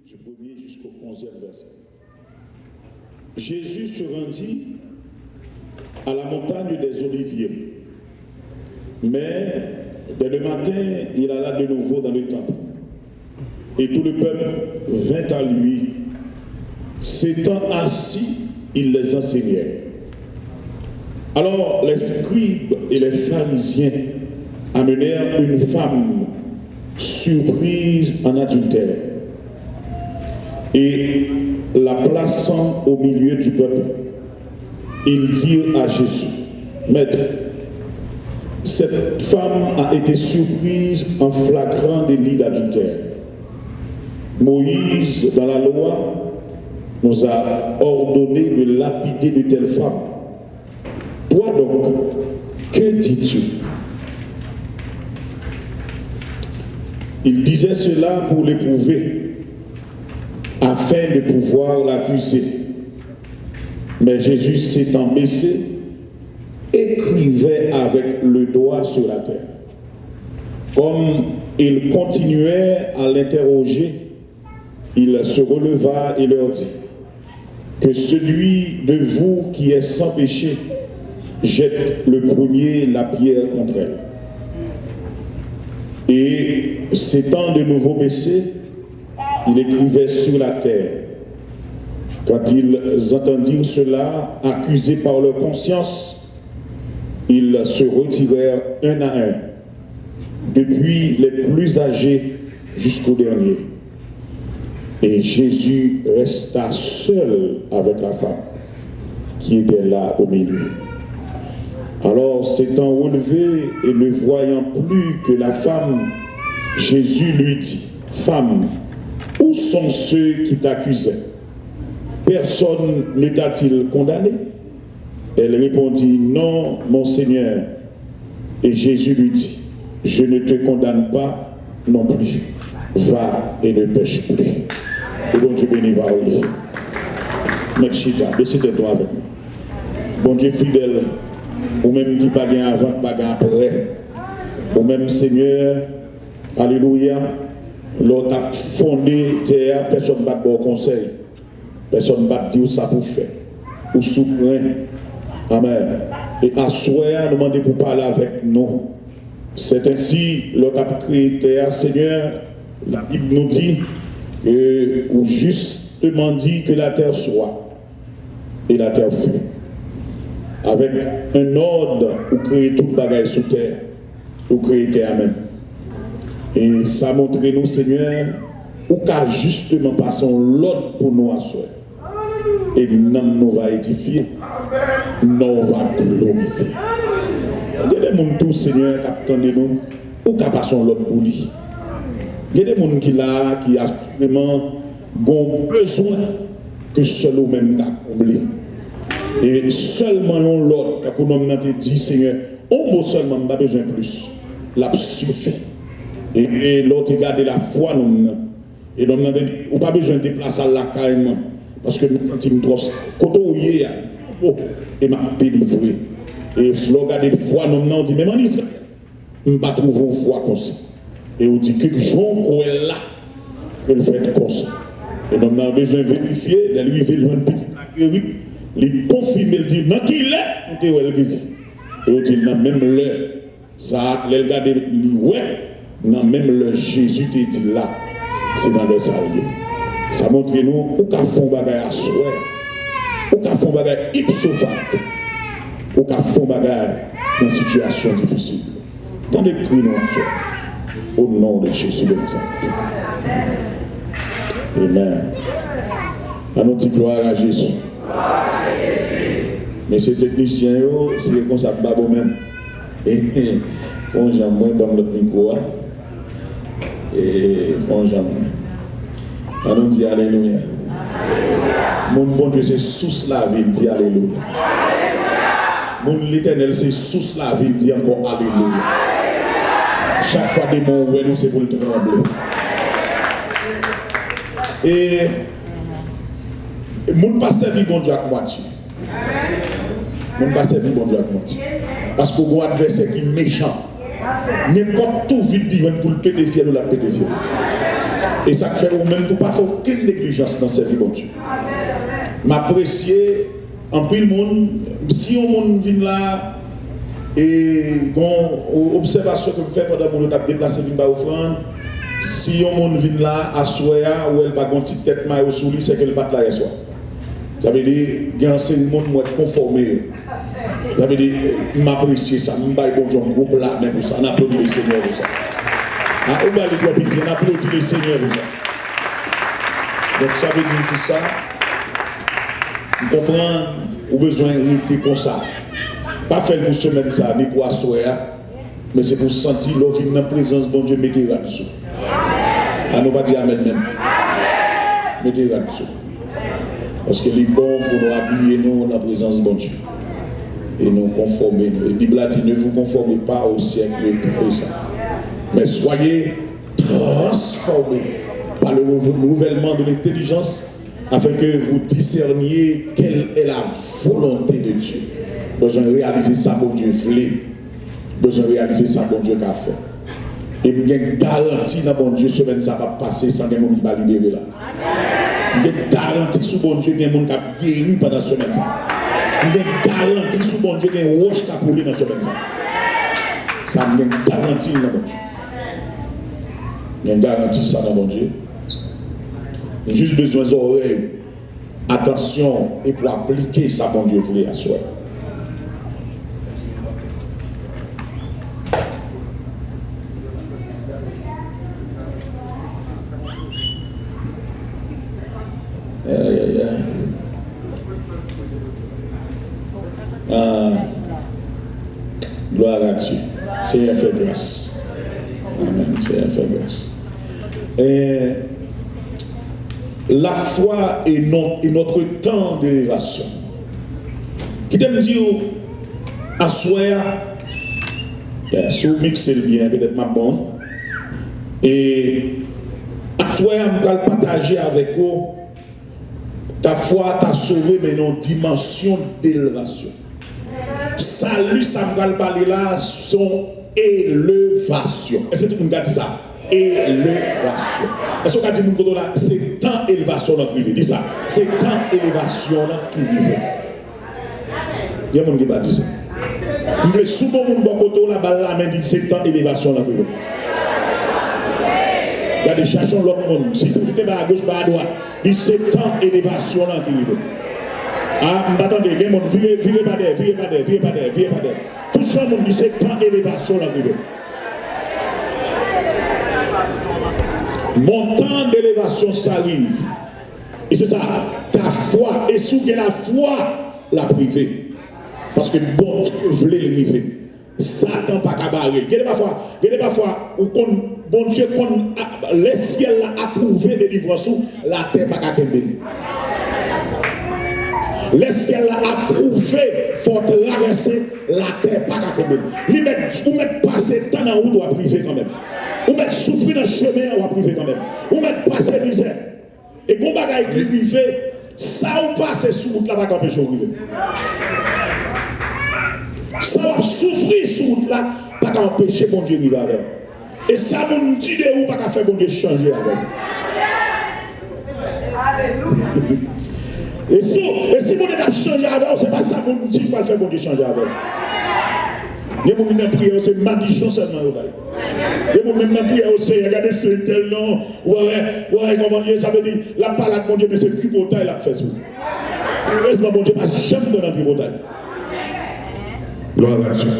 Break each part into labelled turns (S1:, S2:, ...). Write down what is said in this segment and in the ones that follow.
S1: du 1er jusqu'au 11e verset. Jésus se rendit à la montagne des Oliviers. Mais dès le matin, il alla de nouveau dans le temple. Et tout le peuple vint à lui. S'étant assis, il les enseignait. Alors les scribes et les pharisiens amenèrent une femme surprise en adultère. Et la plaçant au milieu du peuple, ils dirent à Jésus, « Maître, cette femme a été surprise en flagrant délit d'adultère. Moïse, dans la loi, nous a ordonné de lapider de telles femmes. Toi donc, que dis-tu » Il disait cela pour l'éprouver, afin de pouvoir l'accuser. Mais Jésus s'étant baissé, écrivait avec le doigt sur la terre. Comme il continuait à l'interroger, il se releva et leur dit, « Que celui de vous qui est sans péché jette le premier la pierre contre elle. » Et s'étant de nouveau baissé, il écrivait sur la terre. Quand ils entendirent cela, accusés par leur conscience, ils se retirèrent un à un, depuis les plus âgés jusqu'au dernier. Et Jésus resta seul avec la femme qui était là au milieu. Alors, s'étant relevé et ne voyant plus que la femme, Jésus lui dit, « Femme, où sont ceux qui t'accusaient? Personne ne t'a-t-il condamné ?» Elle répondit, « Non, mon Seigneur. » Et Jésus lui dit, « Je ne te condamne pas non plus. Va et ne pêche plus. » Et bon Dieu béni va au lit. Mechita, décidez-toi avec moi. Bon Dieu fidèle, ou même qui pas gain avant, pas gain après. Ou même Seigneur, alléluia, l'autre a fondé terre, personne ne va te conseil. Personne ne va te dire ça pour faire. Ou souffrir. Amen. Et à souhait, nous demander pour parler avec nous. C'est ainsi, l'autre a créé terre, Seigneur. La Bible nous dit que, ou justement dit que la terre soit. Et la terre fut. Avec un ordre où créer toute bagaille sous terre. Où créer terre même. Et ça montre nous, Seigneur, où qu'a justement passé l'ordre pour nous à soi. Et nous va édifier, nous va glorifier. Il y a des gens tous, Seigneur, qui attendent nous, ou qui passent l'ordre pour lui. Il y a des gens qui là, qui a vraiment besoin que seul ou même qu'a comblé. Et seulement l'ordre, comme nous avons dit, Seigneur, on mot seulement, pas besoin de plus. L'a suffit. Et l'autre regarde la foi, nous. Et nous avons dit, on n'a pas besoin de déplacer à la carrément. Parce que nous sommes trop côtoyés. Et m'a délivré. Et si nous regardons la foi, nous avons dit, même en Israël, nous ne pouvons pas trouver une foi comme ça. Et on dit que Jean qu'on est là, il fait comme ça. Et nous avons besoin de vérifier, de lui faire une petite guérie. Il confirme, il dit, non, qu'il est, on dit, guéri. Et on dit, non, même l'heure, ça, il regarde, ouais, non, même le Jésus te dit là, c'est dans le salut. Ça montre nous, où qu'a fait bagaille à soi, où qu'a fait bagaille ipso facto, où qu'a fait bagaille dans une situation difficile. Dans les cris, nous, au nom de Jésus de Nazareth. Amen. À notre gloire à Jésus. Mais ces techniciens, c'est comme ça, pas même. Et font jamais dans notre micro. Et font jamais. On nous dit Alléluia. Mon bon Dieu, c'est sous la vie, dit Alléluia. Mon l'Éternel, c'est sous la vie, dit encore Alléluia. Chaque fois des mots, nous, c'est pour le trembler. Et mon pas servi bon Dieu à moitié. Mon pas servi bon Dieu à moitié. Parce que mon adversaire qui est méchant. N'importe tout vite dit pour le pédéfier ou la pédéfier. Et ça fait vous-même tout pas faire aucune négligence dans cette vie, bon Dieu. M'apprécier en pile monde, si on monde vient là et une observation que je fais pendant que je déplacé vient offrande, si on monde vient là à soya ou elle pas une petite tête maille sous lui, c'est qu'elle bat là hier soir. Ça veut dire qu'il y a un monde qui est conformé. Ça veut dire m'apprécier ça, m'baille bon Dieu, un groupe là même pour ça, on applaudit le Seigneur pour ça. Ah, on va les trois petits, on applaudit le Seigneur pour ça. Donc ça veut dire tout ça. Vous comprenez, vous avez besoin de rester comme ça. Pas faire pour semaine ça, ni pour assoir, mais c'est pour sentir l'eau dans la présence de bon Dieu, mettez là dessous. Ah, nous pas dire amen même. Mettez là dessous. Parce que les bons pour nous habiller nous dans la présence de bon Dieu. Et nous conformer. La Bible a dit, ne vous conformez pas au siècle présent. Mais soyez transformés par le renouvellement de l'intelligence afin que vous discerniez quelle est la volonté de Dieu. Besoin de réaliser ça, bon Dieu voulait. Besoin de réaliser ça, bon Dieu qu'a fait. Et il y a une garantie dans bon Dieu, semaine ça va passer sans que monde va libérer là. Il y a une garantie sur bon Dieu, qu'il y a un monde qui a guéri pendant ce semaine ça. Il y a une garantie sur bon Dieu, qu'il y a une roche qui a brûlé dans ce semaine ça. Ça il y a une garantie dans bon Dieu. Il y a une garantie ça dans bon Dieu. Juste besoin d'oreilles, attention, et pour appliquer ça, bon Dieu voulait à soi. Gloire à Dieu. Seigneur fait grâce. Amen. Seigneur fait grâce. La foi est notre temps d'élévation. Qui t'aime dire à soi, si vous mixez le bien, peut-être ma bonne. Et à soi, je vais partager avec vous. Ta foi t'a sauvé, mais dans une dimension d'élévation. Salut, ça va parler là, son élévation. Est-ce que tout le monde a dit ça? Élévation. Est-ce qu'on a dit là, c'est tant élévation là qui vit. Dis ça. C'est tant élévation là qui vit. Il y a des gens qui ne disent ça. Vous voulez souvent mon bon côté là, la main dit c'est tant élévation là qui vit. Il y a des chercheurs l'autre monde. Si c'est à gauche, à droite, dit c'est tant élévation là qui vit. Ah, m'attendez, il y a des gens qui virez pas d'air, virez pas d'air, virez pas d'air, virez pas d'air. Tout le monde dit c'est tant élévation là qui vit. Mon temps d'élévation s'arrive. Et c'est ça, ta foi, et sous que la foi l'a privé. Parce que bon Dieu voulait l'arriver. Satan pas qu'à barrer. Il y a parfois où bon Dieu, le ciel a approuvé des délivrance, la terre pas qu'à tomber. Le ciel a approuvé, faut traverser, la terre pas qu'à tomber. Vous mettez passer temps en route ou à priver quand même. Ou mettre souffrir dans le chemin, ou à priver quand même. Ou mettre passer misère. Et quand on va arriver, ça ou passer sous route là, va empêcher de arriver. Ça va souffrir sous route là, pas empêcher bon Dieu d'arriver avec. Et ça vous dit de où, pas faire bon Dieu changer avec. Alléluia. Et si vous devez changer avec, c'est pas ça vous dit pas faire bon Dieu changer avec. Il y a des gens qui prier, c'est magicien seulement. Il y a des gens qui prier, regardez, c'est tel nom. Ouais, comment dire, ça veut dire, la parole de mon Dieu, mais c'est le tripotail la fait. Heureusement, mon Dieu, pas jamais donné un tripotail. Gloire à Dieu.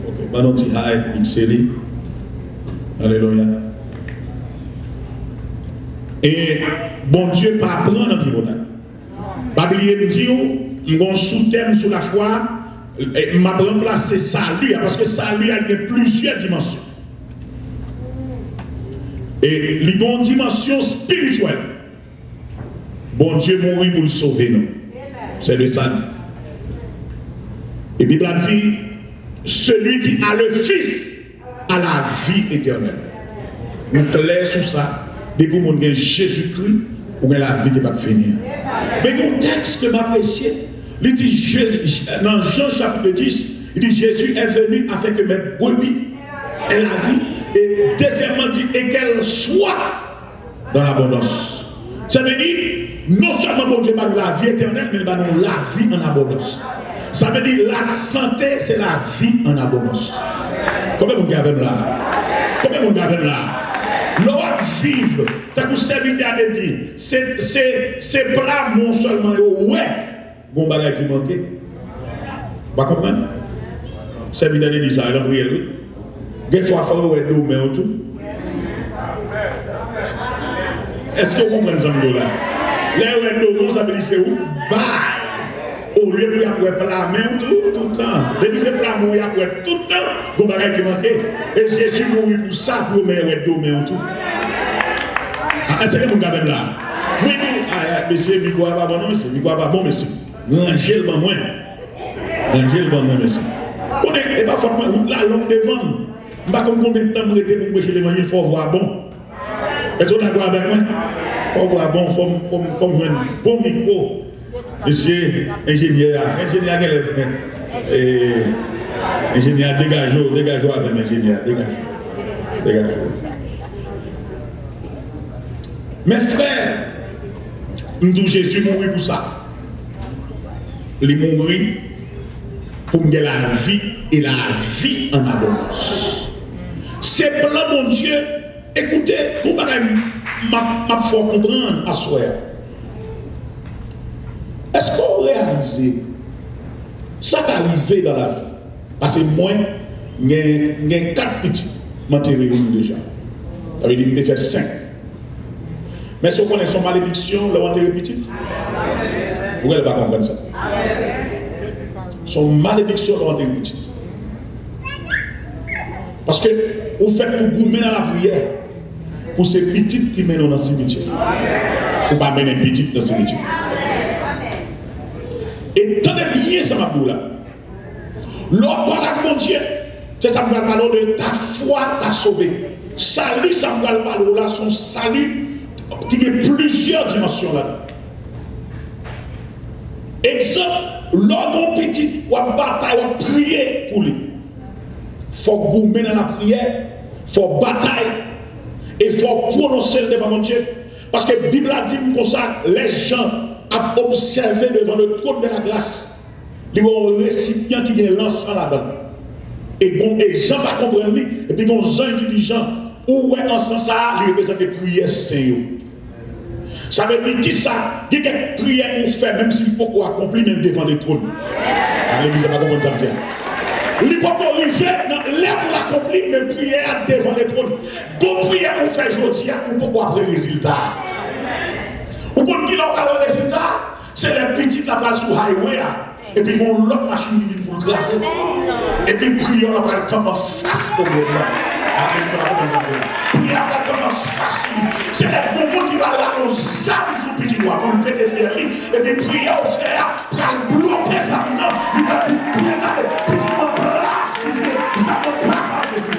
S1: Ok, maintenant, tu as une série. Alléluia. Et bon Dieu, pas prendre un tripotail. Pas oublier de dire, mon sous-thème sur la foi. Et m'a remplacé salut, parce que salut a plusieurs dimensions. Et il y a une dimension spirituelle. Bon Dieu mourit pour le sauver, non? C'est le salut. Et la Bible a dit, celui qui a le Fils a la vie éternelle. Nous clair sur ça, depuis que nous avons Jésus-Christ, ou la vie qui va finir. Mais le texte que m'apprécié, il dit, dans Jean chapitre 10, il dit Jésus est venu afin que mes brebis aient la vie. Et deuxièmement, dit et qu'elle soit dans l'abondance. Ça veut dire, non seulement bon Dieu va nous la vie éternelle, mais il va nous la vie en abondance. Ça veut dire, la santé, c'est la vie en abondance. Combien vous avez là? Combien vous avez là? L'autre vivre, t'as que serviteur de dire, c'est plat non seulement, ouais, bon bagage qui manque. Pas comprendre? Serviteur de dire ça, il a prié lui. Des fois, il faut avoir l'eau, mais tout. Est-ce que vous comprenez ça, là? Les l'eau, ça veut dire c'est où? Bah! Au lieu de après plat main tout le temps. Depuis c'est plat main après tout le temps. Bon bagage qui manquait. Et Jésus mourit pour ça pour mettre d'eau mais tout. Est-ce que vous regardez là? Oui, monsieur, il ne pas bon, non, monsieur. Il ne pas bon, monsieur. Rangez le bon moins. Rangez le bon moins, monsieur. On n'est pas forcément la langue devant. Je ne sais pas combien de temps vous êtes pour prêcher l'évangile, il faut voir bon. Est-ce qu'on a quoi avec moi? Il faut voir bon, il faut un bon micro. Monsieur, ingénieur, ingénieur, dégagez avec l'ingénieur, dégagez. Mes frères, nous disons Jésus mourit pour ça. Il mourit pour me la vie et la vie en abondance. C'est plan mon Dieu. Écoutez, pour m'a faut comprendre à soi. Est-ce qu'on réalise ça qui arrive dans la vie? Parce que moi, j'ai 4 petits matériaux déjà. Ça veut dire que je fais 5. Mais si on connaît son malédiction, le matériau petit, vous ne pouvez pas comprendre ça. Son malédiction, le matériau petit. Parce que vous faites pour goumer dans la prière pour ces petites qui mènent dans le cimetière. Vous ne pas mener petites dans le cimetière. Et tenez bien ça, ma boule là. L'homme parle à mon Dieu, c'est ça me parle de ta foi t'a sauvé. Salut, ça me parle là, son salut qui a plusieurs dimensions là. Exemple, l'homme petit, ou à bataille, ou à prier pour lui. Il faut goumer dans la prière, il faut bataille, et il faut prononcer devant mon Dieu. Parce que la Bible a dit comme ça, les gens à observer devant le trône de la grâce. Il y a un récipient qui est l'encens là-dedans. Et Jean va comprendre lui. Et puis il y a un ange qui dit Jean, où est l'encens ça? Il représente les prières saintes. Ça veut dire qui ça? Il y a des prières qu'on fait, même s'il faut qu'on accomplit même devant le trône. L'église va comprendre ça. Il faut qu'on arrive, là pour l'accomplir, même prière devant le trône. Quand prière qu'on fait aujourd'hui, ou pourquoi après le résultat? Ou quand il a le résultat, c'est les petites la balle sur le highway. Et puis on l'autre machine qui vient pour le glacer. Et puis prière la balle comme en face comme prière comme en face. C'est les bonbons qui va là aux âmes sous petit doigt. On peut les faire. Et puis prière au frère pour bloquer ça. Il va dire petit doigt place. Ça ne va pas dessus.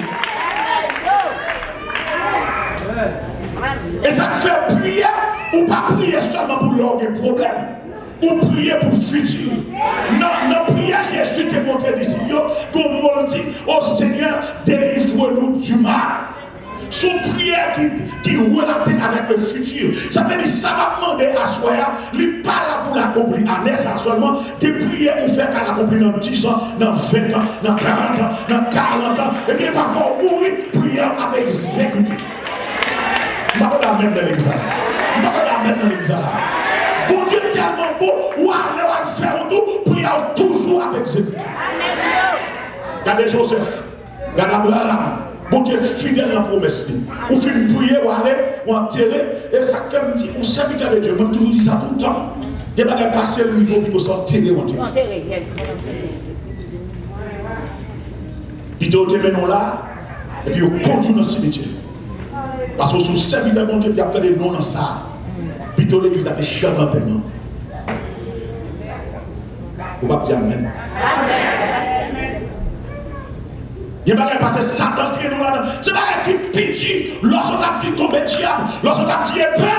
S1: Et ça fait prier. Ou pas prier seulement pour leur problème, ou prier pour le futur. Non, prier Jésus te montre d'ici, comme on dit, oh Seigneur, délivre-nous du mal. Son prière qui relate avec le futur. Ça veut dire ça va demander à soi, il n'est pas là pour l'accomplir en ça seulement, des prières pour faire qu'elle accomplit dans 10 ans, dans 20 ans, dans 40 ans, dans 40 ans, et bien il va encore mourir, prière avec exécuter. Je ne vais pas mettre dans l'examen. Je ne vais pas mettre dans l'examen. Bon Dieu est tellement beau, ou à faire tout, prière toujours avec exécuter. Regardez Joseph, regardez Abraham. Bon Dieu fidèle dans la promesse. Ou fait une prière, ou aller, ou enterrer, et ça fait un petit, on serviteur de Dieu. Moi, toujours dit ça tout le temps. Il n'y a pas de passer le niveau qui peut s'enterrer ou enterrer. Il te remet là, et puis il continue dans le cimetière. Parce que sous serviteur de Dieu, il y a plein de noms dans ça. Puis toute l'église a été chante en paiement. On va dire Amen. Il n'y a pas de passer Satan qui est là-dedans. C'est pas qui pitié. Lorsqu'on a dit tomber diable, lorsqu'on a dit épée,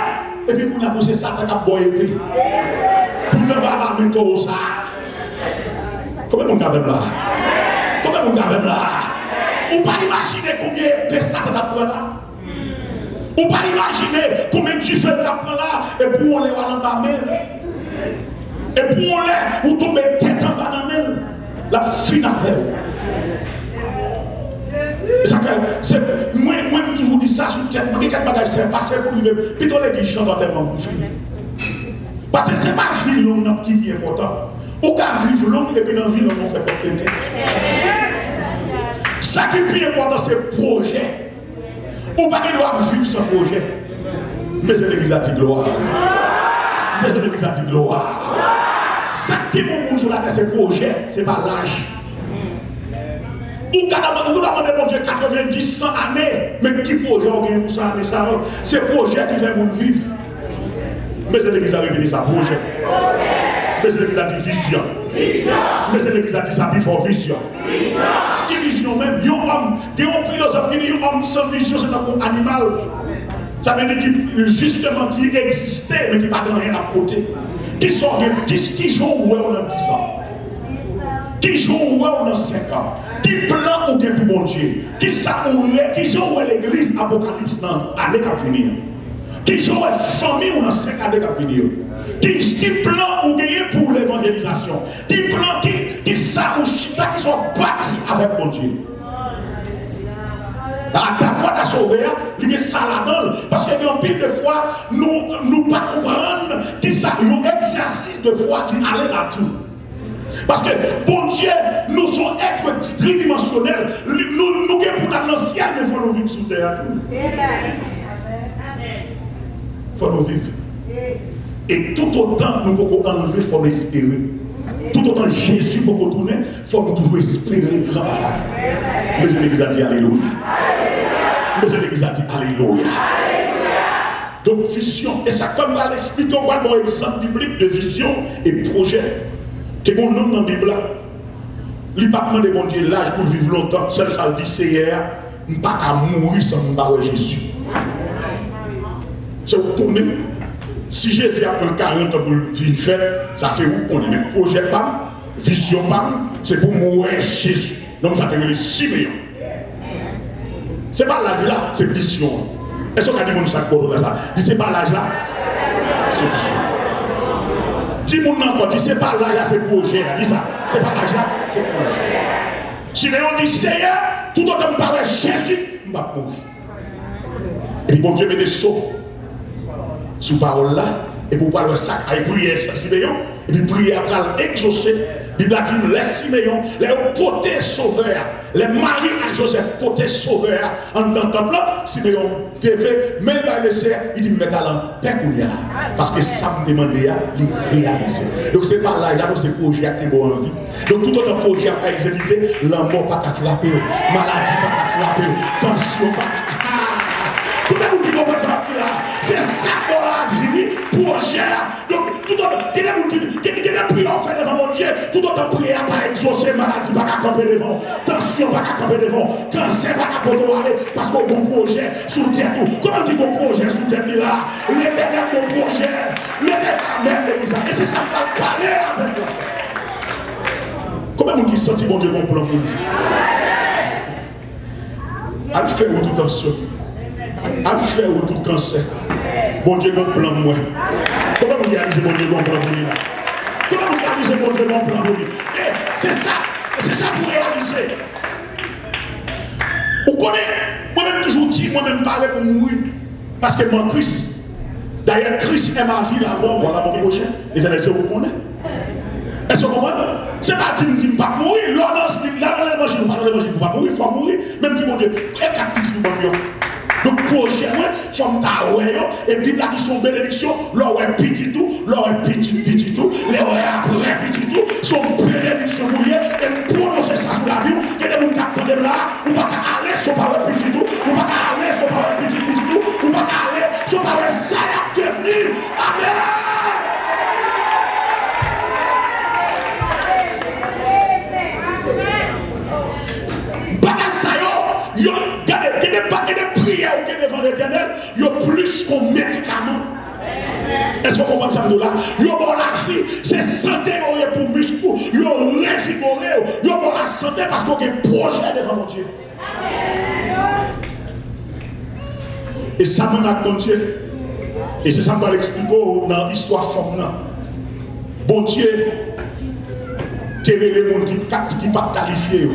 S1: et puis on a posé Satan qui a boit épée. Pour ne pas avoir un ça. Comment on garde là? Comment on garde là? On ne peut pas imaginer combien de Satan a pris là. On pas imaginer combien tu fais là et puis on les va dans la main. Et puis on tombe tête en bas dans la main. La fin avec. C'est moi je toujours dis ça sur tête. Moi quelques bagages c'est passé pour lui. Puis on les dit chant dans tellement pour finir. Parce que c'est pas vivre long qui est important. Ou qu'à vivre long et puis dans vie on fait compléter. Ça qui est plus important c'est le projet. Ou pas qu'il doit vivre sans projet. Mais c'est l'église à dit gloire. Mais c'est l'église à dit gloire. Ça qui est mon monde sur la terre c'est le projet, c'est pas l'âge. Ou quand on demande mon Dieu 90, 100 années, mais qui projet on gagne pour 100 années ça? C'est le projet qui fait mon vivre. Mais c'est l'église à révéler sa projet. Mais c'est l'église à dit vision. Mais c'est l'église à dit sa before vision. Qui vision même? Il y a un homme, il y a un philosophe qui dit un homme sans vision, c'est un animal. Ça veut dire justement qui existait, mais qui n'a pas rien à côté. Qui sort qui joue où on a 10 ans? Qui joue où on a 5 ans? Qui plan ou bien pour mon Dieu? Qui joue où l'église Apocalypse dans l'année qui venir? Qui joue à famille ou dans 5 années qui venir? Qui plan ou gagner pour l'évangélisation? Qui plan qui ça ou chita qui sont bâtis avec mon Dieu? À ta foi, ta sauvé, il y a ça là-dedans. Parce qu'il y a un pile de fois, nous pas comprendre qui ça, un exercice de foi qui allait là-dessus. Parce que, bon Dieu, nous sommes êtres tridimensionnels. Nous sommes pour dans le ciel, mais il faut nous vivre sous terre. Il faut nous vivre. Et tout autant nous pouvons enlever, il faut espérer. Tout autant Jésus peut retourner, il faut nous toujours espérer. Mais je l'ai dit Alléluia. Mais je l'ai dit Alléluia. Donc, vision. Et ça, comme on l'explique, on voit un exemple biblique de vision et projet. Que mon nom dans la Bible, il n'y a pas de mon Dieu l'âge pour vivre longtemps. Celle ça dit c'est hier, je ne peux pas mourir sans me Jésus. C'est vous connaissez. Si Jésus a pris 40 ans pour vivre une fête, ça c'est vous connaissez. Mais projet pas, vision pas, c'est pour mourir Jésus. Donc ça fait les Siméon. Ce n'est pas l'âge là, c'est vision. Est-ce qu'on a dit mon sac pour ça? Dit c'est pas l'âge là, c'est vision. Si mon encore dit c'est pas l'âge là, c'est projet. Dit ça, c'est pas l'âge là, c'est projet. Siméon dit Seigneur, tout autant me parle Jésus, je ne vais pas mourir. Et puis bon Dieu met des sauts sous parole là, et pour parler ça, il prier Siméon, et puis prier après l'exaucer. La Bible a dit, les Siméon, les potés sauveurs, les maris à Joseph, potés sauveurs, en tant que temple, Siméon devait, même pas laisser, il dit, mais dans paix parce que ça me demandait à réaliser. Donc c'est pas là, là, c'est projet qui est bon en vie. Donc tout autre projet à exécuter, la mort pas qu'à flapper, maladie pas qu'à flapper, tension pas qu'à. Tout le monde qui comprend ça là, c'est ça qu'on a fini, projet. Donc tout autre, qui est prière fait devant mon Dieu, tout autre prière pas exaucer, maladie pas qu'à camper devant, tension pas qu'à camper devant, cancer pas qu'à aller, parce qu'on a un projet sous terre. Comment on dit qu'on projet sous terre là? L'éternel mon projet, l'éternel même l'église. Et c'est ça qu'on va parler avec toi. Comment on dit senti mon Dieu mon plan pour lui? Elle fait autour tension. Elle fait autour cancer. Bon Dieu mon plan moi. Comment on réalise mon Dieu mon plan pour lui? Comment on réalise mon Dieu mon plan pour lui? C'est ça pour réaliser. Vous connaissez, moi-même toujours dit, moi-même parler pour mourir. Parce que mon Christ, d'ailleurs Christ est ma vie, la mort, voilà mon projet. L'éternel, c'est vous connaissez. Est-ce que vous comprenez? C'est pas dire que je ne vais pas mourir. L'ordonnance, l'évangile, pas l'évangile, je ne vais pas mourir, il faut mourir. Même dire, mon Dieu, et quatre petits du bon Dieu. Donc, projet, il faut que et puis là, qui sont bénédictions, leur est petit tout, leur est petit tout, les après petit tout, sont bénédictions pour lui, et prononcer ça sur la vie, que des gens qui attendent là, ou pas aller sur par petit tout, ou pas aller sur par petit tout, ou pas aller sur par ça, qui est venu. Amen. Il y a des prières devant l'éternel, il y a plus qu'un médicament. Est-ce que vous comprenez ça là? Il y a la vie, c'est santé pour muscle, il y a réfiguré, il y a la santé parce qu'on a un projet devant mon Dieu. Et ça me m'a bon Dieu. Et c'est ça que je vais l'expliquer dans l'histoire femme. Bon Dieu, tu es les gens qui ne sont pas qualifiés.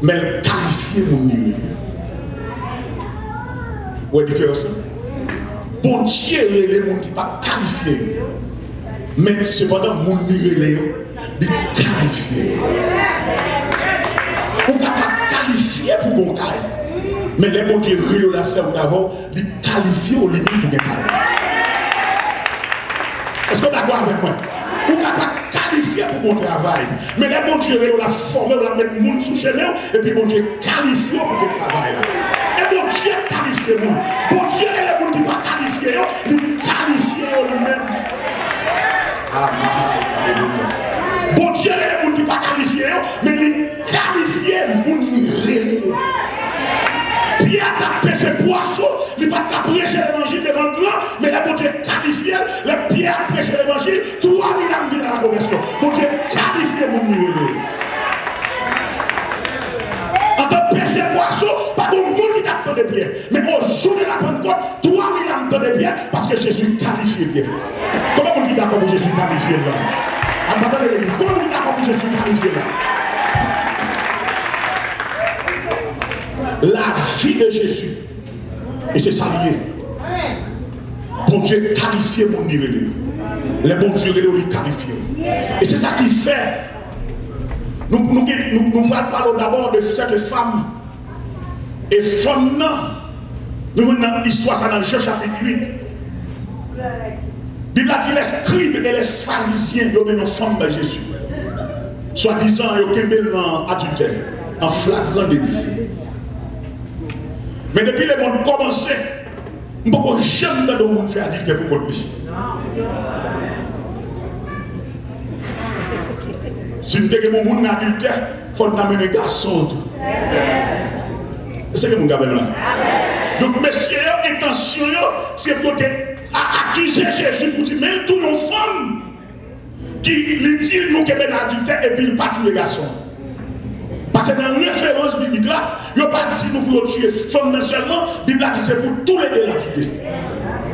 S1: Mais qualifier mon niveau. Vous voyez la différence? Bon Dieu, les gens qui ne sont pas qualifiés. Mais cependant, mon niveau est qualifié. Vous ne pouvez pas qualifier pour bon caille. Mais les bons Dieu la fait d'abord, les qualifier au limite pour gagner. Est-ce que vous êtes d'accord avec moi? Vous ne pouvez pas qualifier pour bon travail. Mais les bons Dieu la former, la mettre le monde sous chemin, et puis bon Dieu qualifier pour bon travail. Et bon Dieu qualifier le monde. Bon Dieu, les gens qui ne sont pas qualifiés, ils qualifient eux-mêmes. Bon Dieu, les gens qui ne sont pas qualifiés, mais ils qualifient pour nous. Pierre t'a pêché poisson, il n'a pas prêché l'évangile devant le grand, mais la bon Dieu qualifié, le Pierre a prêché l'évangile, 3000 âmes viennent à la conversion. Bon Dieu qualifié mon niveau. En tant que pêché poisson, pas de monde qui t'a de Pierre. Mais au jour de la Pentecôte, 3000 âmes de Pierre parce que Jésus qualifié Pierre. Comment on dit d'accord pour Jésus qualifié là? Comment on dit d'accord pour Jésus qualifié là? La vie de Jésus. Et c'est ça lié. Bon Dieu qualifié mon niveau. Les bons Dieu les qualifié. Et c'est ça qui fait. Nous parlons d'abord de cette femme. Et femme, nous venons dans l'histoire, ça dans Jean chapitre 8. La Bible a dit les scribes et les pharisiens, ils ont mis une femme de Jésus. Soi-disant, ils ont mis dans adultère, en flagrant délit. Mais depuis le monde commencé, je ne peux jamais de monde faire adultère pour votre vie. Si vous avez un monde adultère, il faut amener un garçon. C'est ce que vous avez là. Donc, messieurs, intention, c'est pour accuser Jésus pour dire, mais tout nos femmes qui lui disent nous qu'il y a un adultère et puis il pas tous les garçons. Parce que dans la référence biblique là, il n'y a pas dit nous pour tuer femmes mais seulement, la Bible a dit c'est pour tous les délapider.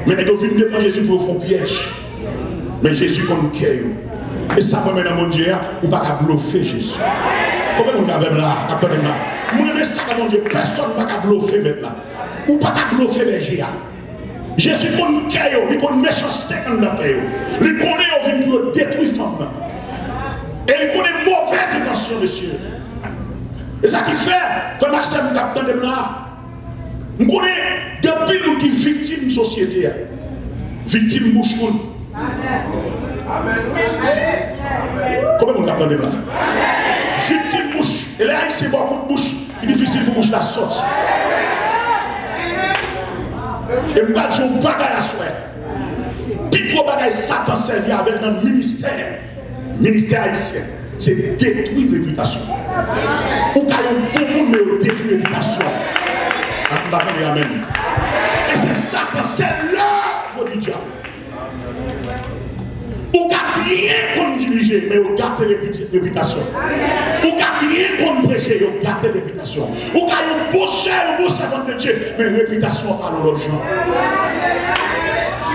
S1: Mais ils viennent devant Jésus pour faire piège. Mais Jésus comme cœur. Et ça me met dans mon Dieu, ou pas qu'à bluffer Jésus. Comment on a même là, attendez-moi. Moi, je sais que mon Dieu, personne ne va qu'à bluffer maintenant. Ou pas qu'à bluffer les géants. Jésus connaît cœur, il connaît méchanceté dans le cœur. Il connaît pour détruire les femmes. Et il connaît mauvaise intention, monsieur. Et ça qui fait, comme Maxime Captain de là, nous connaissons depuis nous qui sommes victimes de la société. Victimes de bouche. Amen. Comment on capte de là? Victime de bouche. Et là, c'est beaucoup de bouche. Il est difficile pour bouche la sorte. Et nous avons un bagage à souhait. Puis gros bagage Satan servi avec notre ministère. Ministère haïtien. C'est détruire la réputation. Ou quand il y a un bon monde, mais on détruit la réputation. Amen. Et c'est Satan, c'est l'œuvre du diable. Ou qu'à bien qu'on dirige, mais on garde la réputation. Ou qu'à bien qu'on prêche, on garde la réputation. Ou qu'à un beau servant de Dieu, mais la réputation à l'autre gens.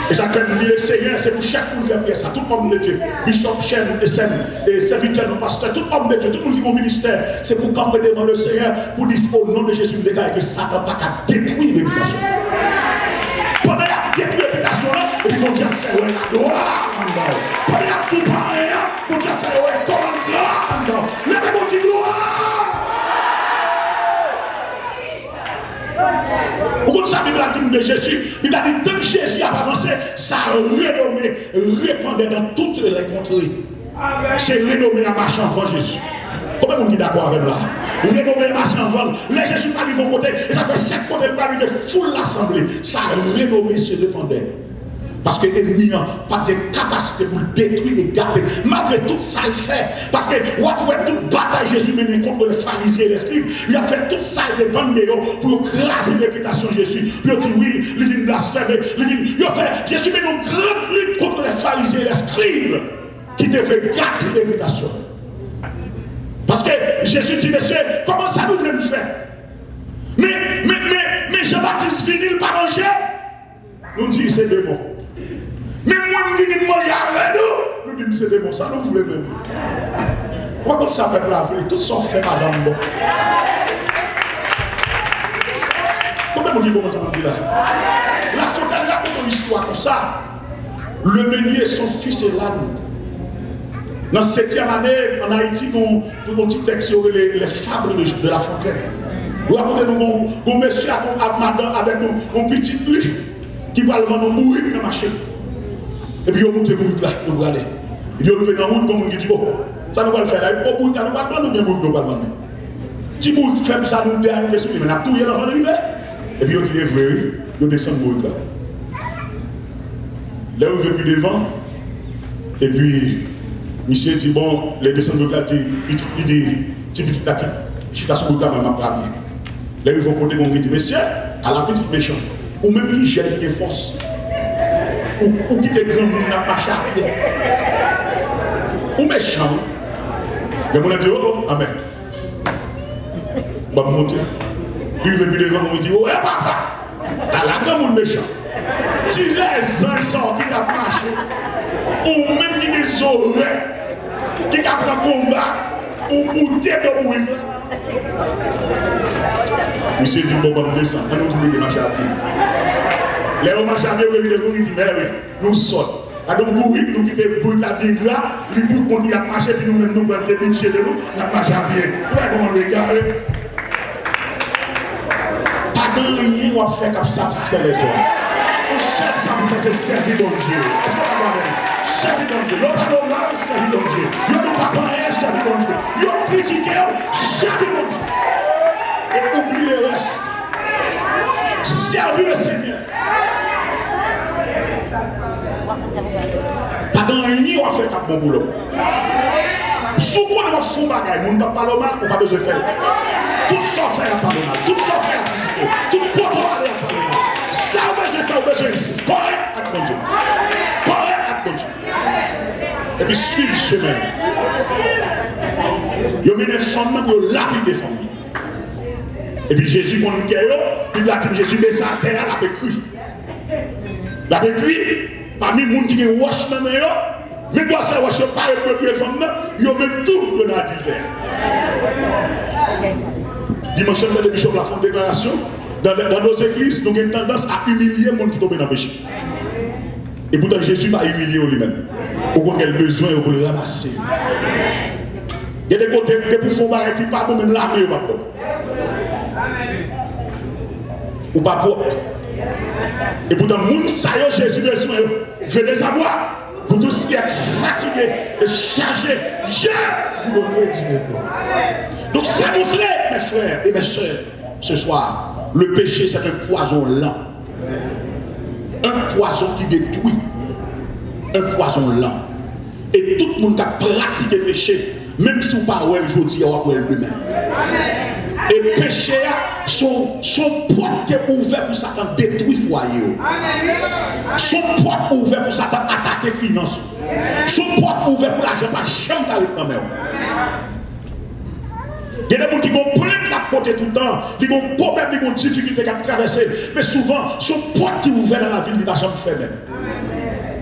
S1: Et ça fait nous dire, le Seigneur, c'est pour chaque monde faire ça. Tout homme de Dieu, bishop, chef, et serviteur, pasteur, tout homme de Dieu, tout le monde qui est au ministère, c'est pour camper devant le Seigneur, pour dire au nom de Jésus, déclarer que Satan n'a pas qu'à détruire la réputation. Pendant qu'il a détruit la réputation, et puis mon Dieu a fait la gloire. Pendant qu'il a tout parlé, mon Dieu a fait la gloire. Lèvez mon Dieu gloire. Pourquoi ça, la Bible a dit de Jésus, il a dit tant que Jésus a avancé, ça a renommé, répandait dans toutes les contrées. C'est renommé à marcher avant Jésus. Comment on dit d'accord avec là? Renommé à marcher avant. Les Jésus arrivent au côté, et ça fait chaque côté de arriver foule l'assemblée. Ça a renommé se répandait. Parce que l'ennemi n'a pas de capacité pour détruire et garder, malgré tout ça il fait. Parce que toute bataille Jésus mené contre les pharisiens et les scribes, il a fait tout ça de bande pour craser la réputation de Jésus. Il a dit oui, il vient blasphémer. Il a fait Jésus mené une grande lutte contre les pharisiens et les scribes qui devaient garder la réputation. Parce que Jésus dit, monsieur, comment ça nous voulons faire? Mais Jean-Baptiste finit, il pas manger. Nous disons c'est démon. Mais moi, je viens manger avec nous. Nous disons c'est démon. Ça nous voulait même. Pourquoi comme ça, peuple là, tout sont fait par jambe. Combien de gens ont dit là? La Fontaine raconte une histoire comme ça. Le meunier, son fils est là. Dans la 7e année, en Haïti, nous avons un petit texte sur les fables de La Fontaine. Vous racontez-nous un monsieur avec un petit lui qui parle vendre un bourrique dans le marché. Et puis, il monte le bourrique là, il va aller. Et puis, il fait dans la route, comme il dit, bon, ça nous va le faire là. Il faut bourrique, nous va prendre bien bourrique, nous va prendre. Si bourrique faible, ça nous dérange, mais on a tout dans le rivière. Et puis, il dit, vrai, il descend le bourrique là. Là, il veut plus devant. Et puis, monsieur dit, bon, les descendants de la il dit, petit tapis, je suis à ce bout-là, mais je ne pas bien. Là, il faut côté mon dit, monsieur, à la petite méchante, ou même qui gère des forces, ou qui te grand monde n'a pas charrié, ou méchant. Et mon a dit, oh, amen. Je vais monter. Lui, il veut plus devant, il dit, oh, papa, à la grand monde méchant. Si les uns sont qui ont marché, ou même qui des oreilles, qui ont un combat, ou tête de mourir. Monsieur dit, bon, on descend, on nous trouve des marches à pied. Les hommes marchent à pied, ils disent, mais oui, nous sortons. Donc, nous quittons pour la vie là, les bouts qu'on a marché, puis nous-mêmes, nous prenons des pinchés de nous, nous marchons à pied. Ouais, comment on regarde? Pas de rien qu'on fait pour satisfaire les hommes. On sait ça pour faire servir dans Dieu. Est-ce qu'on va voir? Servir dans Dieu. Il n'y a pas de mal, servir dans Dieu. Il n'y a pas de rien, servir dans Dieu. Il y a critiqué, servir dans Dieu. Et oublie le reste. Servir le Seigneur. Pas de rien qu'on fait un bon boulot. Souvent, on va faire un bagage. On ne va pas le mal, on n'a pas besoin de faire. Tout ça fait à pas le mal. Tout ça fait à critiquer. Tout poteau à pas le mal. Ça, on besoin de faire, on besoin de correct avec mon Dieu. Correct avec mon Dieu. Et puis, suivre le chemin. Il y a des femmes pour laver des femmes. Et puis, Jésus, pour nous guérir, il a dit Jésus, met sa terre, la pécrie. La pécrie, parmi les gens qui ont wash dans les mains, mais quand ça wash pas les femmes, ils ont mis tout de l'adultère. Dimanche, le bishop a fait une déclaration. Dans nos églises, nous avons tendance à humilier les gens qui tombent dans le péché. Et pourtant, Jésus va humilier lui-même. Pour qu'il ait besoin pour le ramasser. Il y a des côtés pour faire des choses qui ne sont pas même l'armée. Ou pas propre. Et pourtant, les gens qui Jésus besoin, venez savoir. Vous tous qui êtes fatigués et chargés, je vous donnerai du repos. Donc, ça nous plaît, mes frères et mes soeurs, ce soir. Le péché, c'est un poison lent. Un poison qui détruit. Un poison lent. Et tout le monde qui a pratiqué le péché, même si vous ne parlez pas aujourd'hui, vous parlez demain. Et le péché, son porte qui est ouvert pour Satan détruire le foyer. Son porte ouvert pour Satan attaquer les finances. Son porte ouvert pour l'argent, pas jamais carré quand même. Il y a des gens qui ont plein de la porte tout le temps, qui ont problème, qui ont difficulté à traverser. Mais souvent, son porte qui est ouvert dans la ville, il ne va jamais fermer.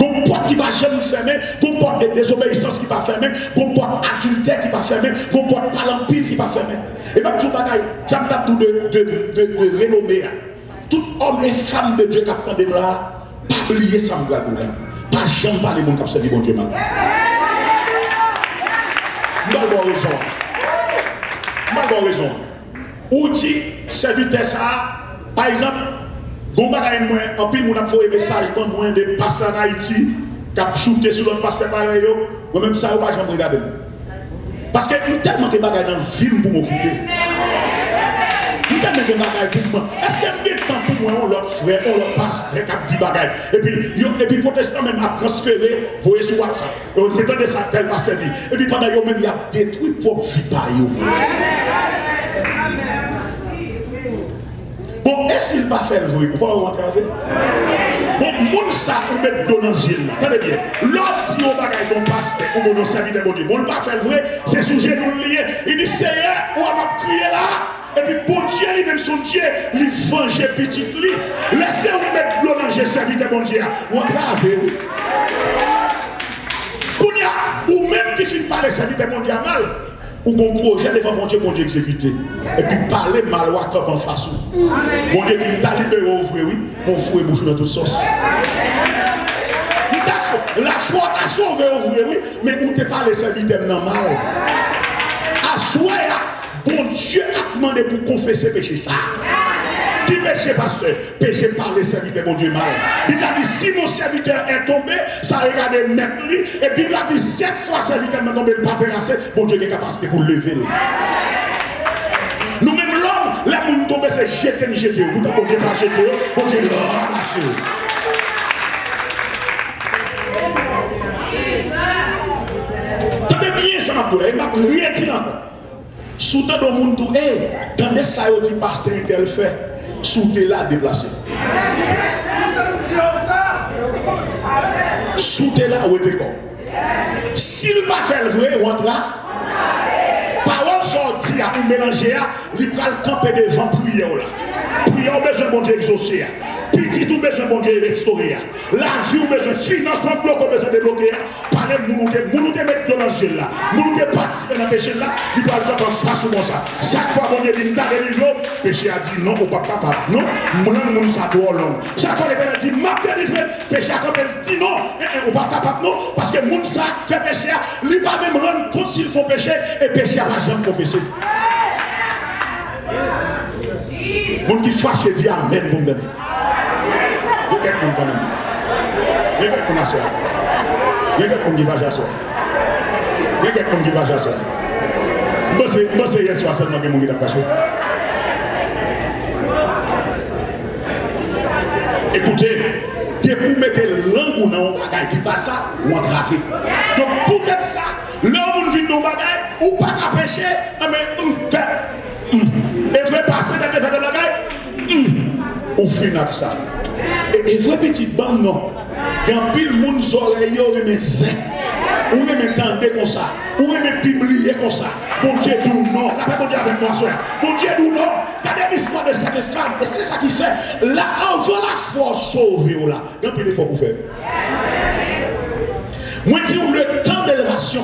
S1: Une porte qui ne va jamais fermer, une porte de désobéissance qui va fermer, une porte adultère qui va fermer, une porte palempile qui va fermer. Et même tout bagaille, ça me tape tout de renommée. Tout homme et femme de Dieu qui attendent de là, pas oublier ça, là. Pas jamais parler de mon qui servi bon Dieu. Nous avons raison. Nous avons raison. Outil, serviteur ça, par exemple, bon bagaille moi, en pile mon a fait un message dans moins de pasteurs en Haïti qui a shooté sur l'autre pasteur pareil yo, même ça yo pas jamais regarder. Parce que il tellement de bagaille dans le film pour m'occuper. Il tellement de bagaille pour moi. Est-ce qu'il y a temps pour moi on l'autre frère, on l'autre pasteur qui a dit bagaille et puis protestant même a transféré, voyez sur WhatsApp. On mettait ça tel pasteur dit. Et puis pendant yo même il a détruit propre vie par yo. Bon, est-ce qu'il va faire le vrai? Pourquoi on va rentrer? Bon, moun ça pour mettre dans le ciel. Attendez bien. L'autre dit au bagage bon pasteur ou bon serviteur bon Dieu. Bon, il va faire le vrai. C'est sous genou lié. Il dit Seigneur, on va crier là. et puis bon Dieu lui-même son Dieu, il venge petit lui. Laissez-vous mettre de l'eau dans le serviteur bon Dieu. On grave, oui. Ou même qui finit par les serviteurs bon Dieu mal, ou bon projet devant bon Dieu exécuté. Et puis parler mal comme en face. Bon Dieu qui t'a libéré ouvrir, oui, mon fou et bouche dans toute sauce. La foi t'a sauvé ouvrir, oui, mais où t'es pas les serviteurs non mal. À soi, bon Dieu a demandé pour confesser péché ça. Qui péché, pasteur? Péché par les serviteurs, mon Dieu mal. Bible a dit, si mon serviteur est tombé, ça regarde mettre lui. Et Bible a dit, 7 fois serviteur est tombé, pas terrassé, bon Dieu a capacité pour le lever. Nous-mêmes, l'homme, là où nous tombons, c'est jeter. Vous ne pouvez pas jeter, bon Dieu, monsieur. Tenez bien ça, ma collègue, il m'a rien dit encore. Sous-temps dans le monde, tandis ça, il dit, pasteur, il fait. Sous-t'es là déplacé. Sous-t'es là où est-ce qu'on? S'il va faire le vrai, on rentre là. Parole sortie à mélanger, il va le camper devant prière là. Prière, on a besoin de bon Dieu exaucer. Petit, on a besoin de bon Dieu restaurer. La vie, on a besoin de financement, on a besoin de débloquer. Parlez, nous mettre dans le ciel là. Nous participer dans le péché là. Il va le camper face comme ça. Chaque fois, bon Dieu dit, t'as délivré, le péché a dit non, on ne peut pas capable. Non, mon ça doit long. Chaque fois, les dit, m'a délivré, le péché a dit non, on ne peut pas capable. Non, parce que mon ça fait péché, il ne va pas même rendre compte s'ils font péché, et péché a pas jamais confessé. Moun qui fâche dit amen pour me donner. Regarde mon quand même. Regarde mon assoir. Regarde mon qui va jasseoir. Regarde mon qui va jasseoir. Moi c'est hier soir seulement que mon qui a fâché. Écoutez, tu peux mettre langue dans un bagage qui passe ça ou en trafic. Donc peut-être ça, l'homme vient dans un bagage ou pas qu'à pécher, mais fait. Et vrai passer dans les bagages, ou finir avec ça. Et vrai petit bande non. Quand pile moun oreilles remet zin, ou remet tendre comme ça, ou remet publier comme ça. Bon Dieu dit non, la paix bon Dieu avec moi soeur. Bon Dieu dit non. Regardez l'histoire de cette femme et c'est ça qui fait là avant la force sauver là. Quand pile il faut vous faire. Moi dis le temps d'élévation.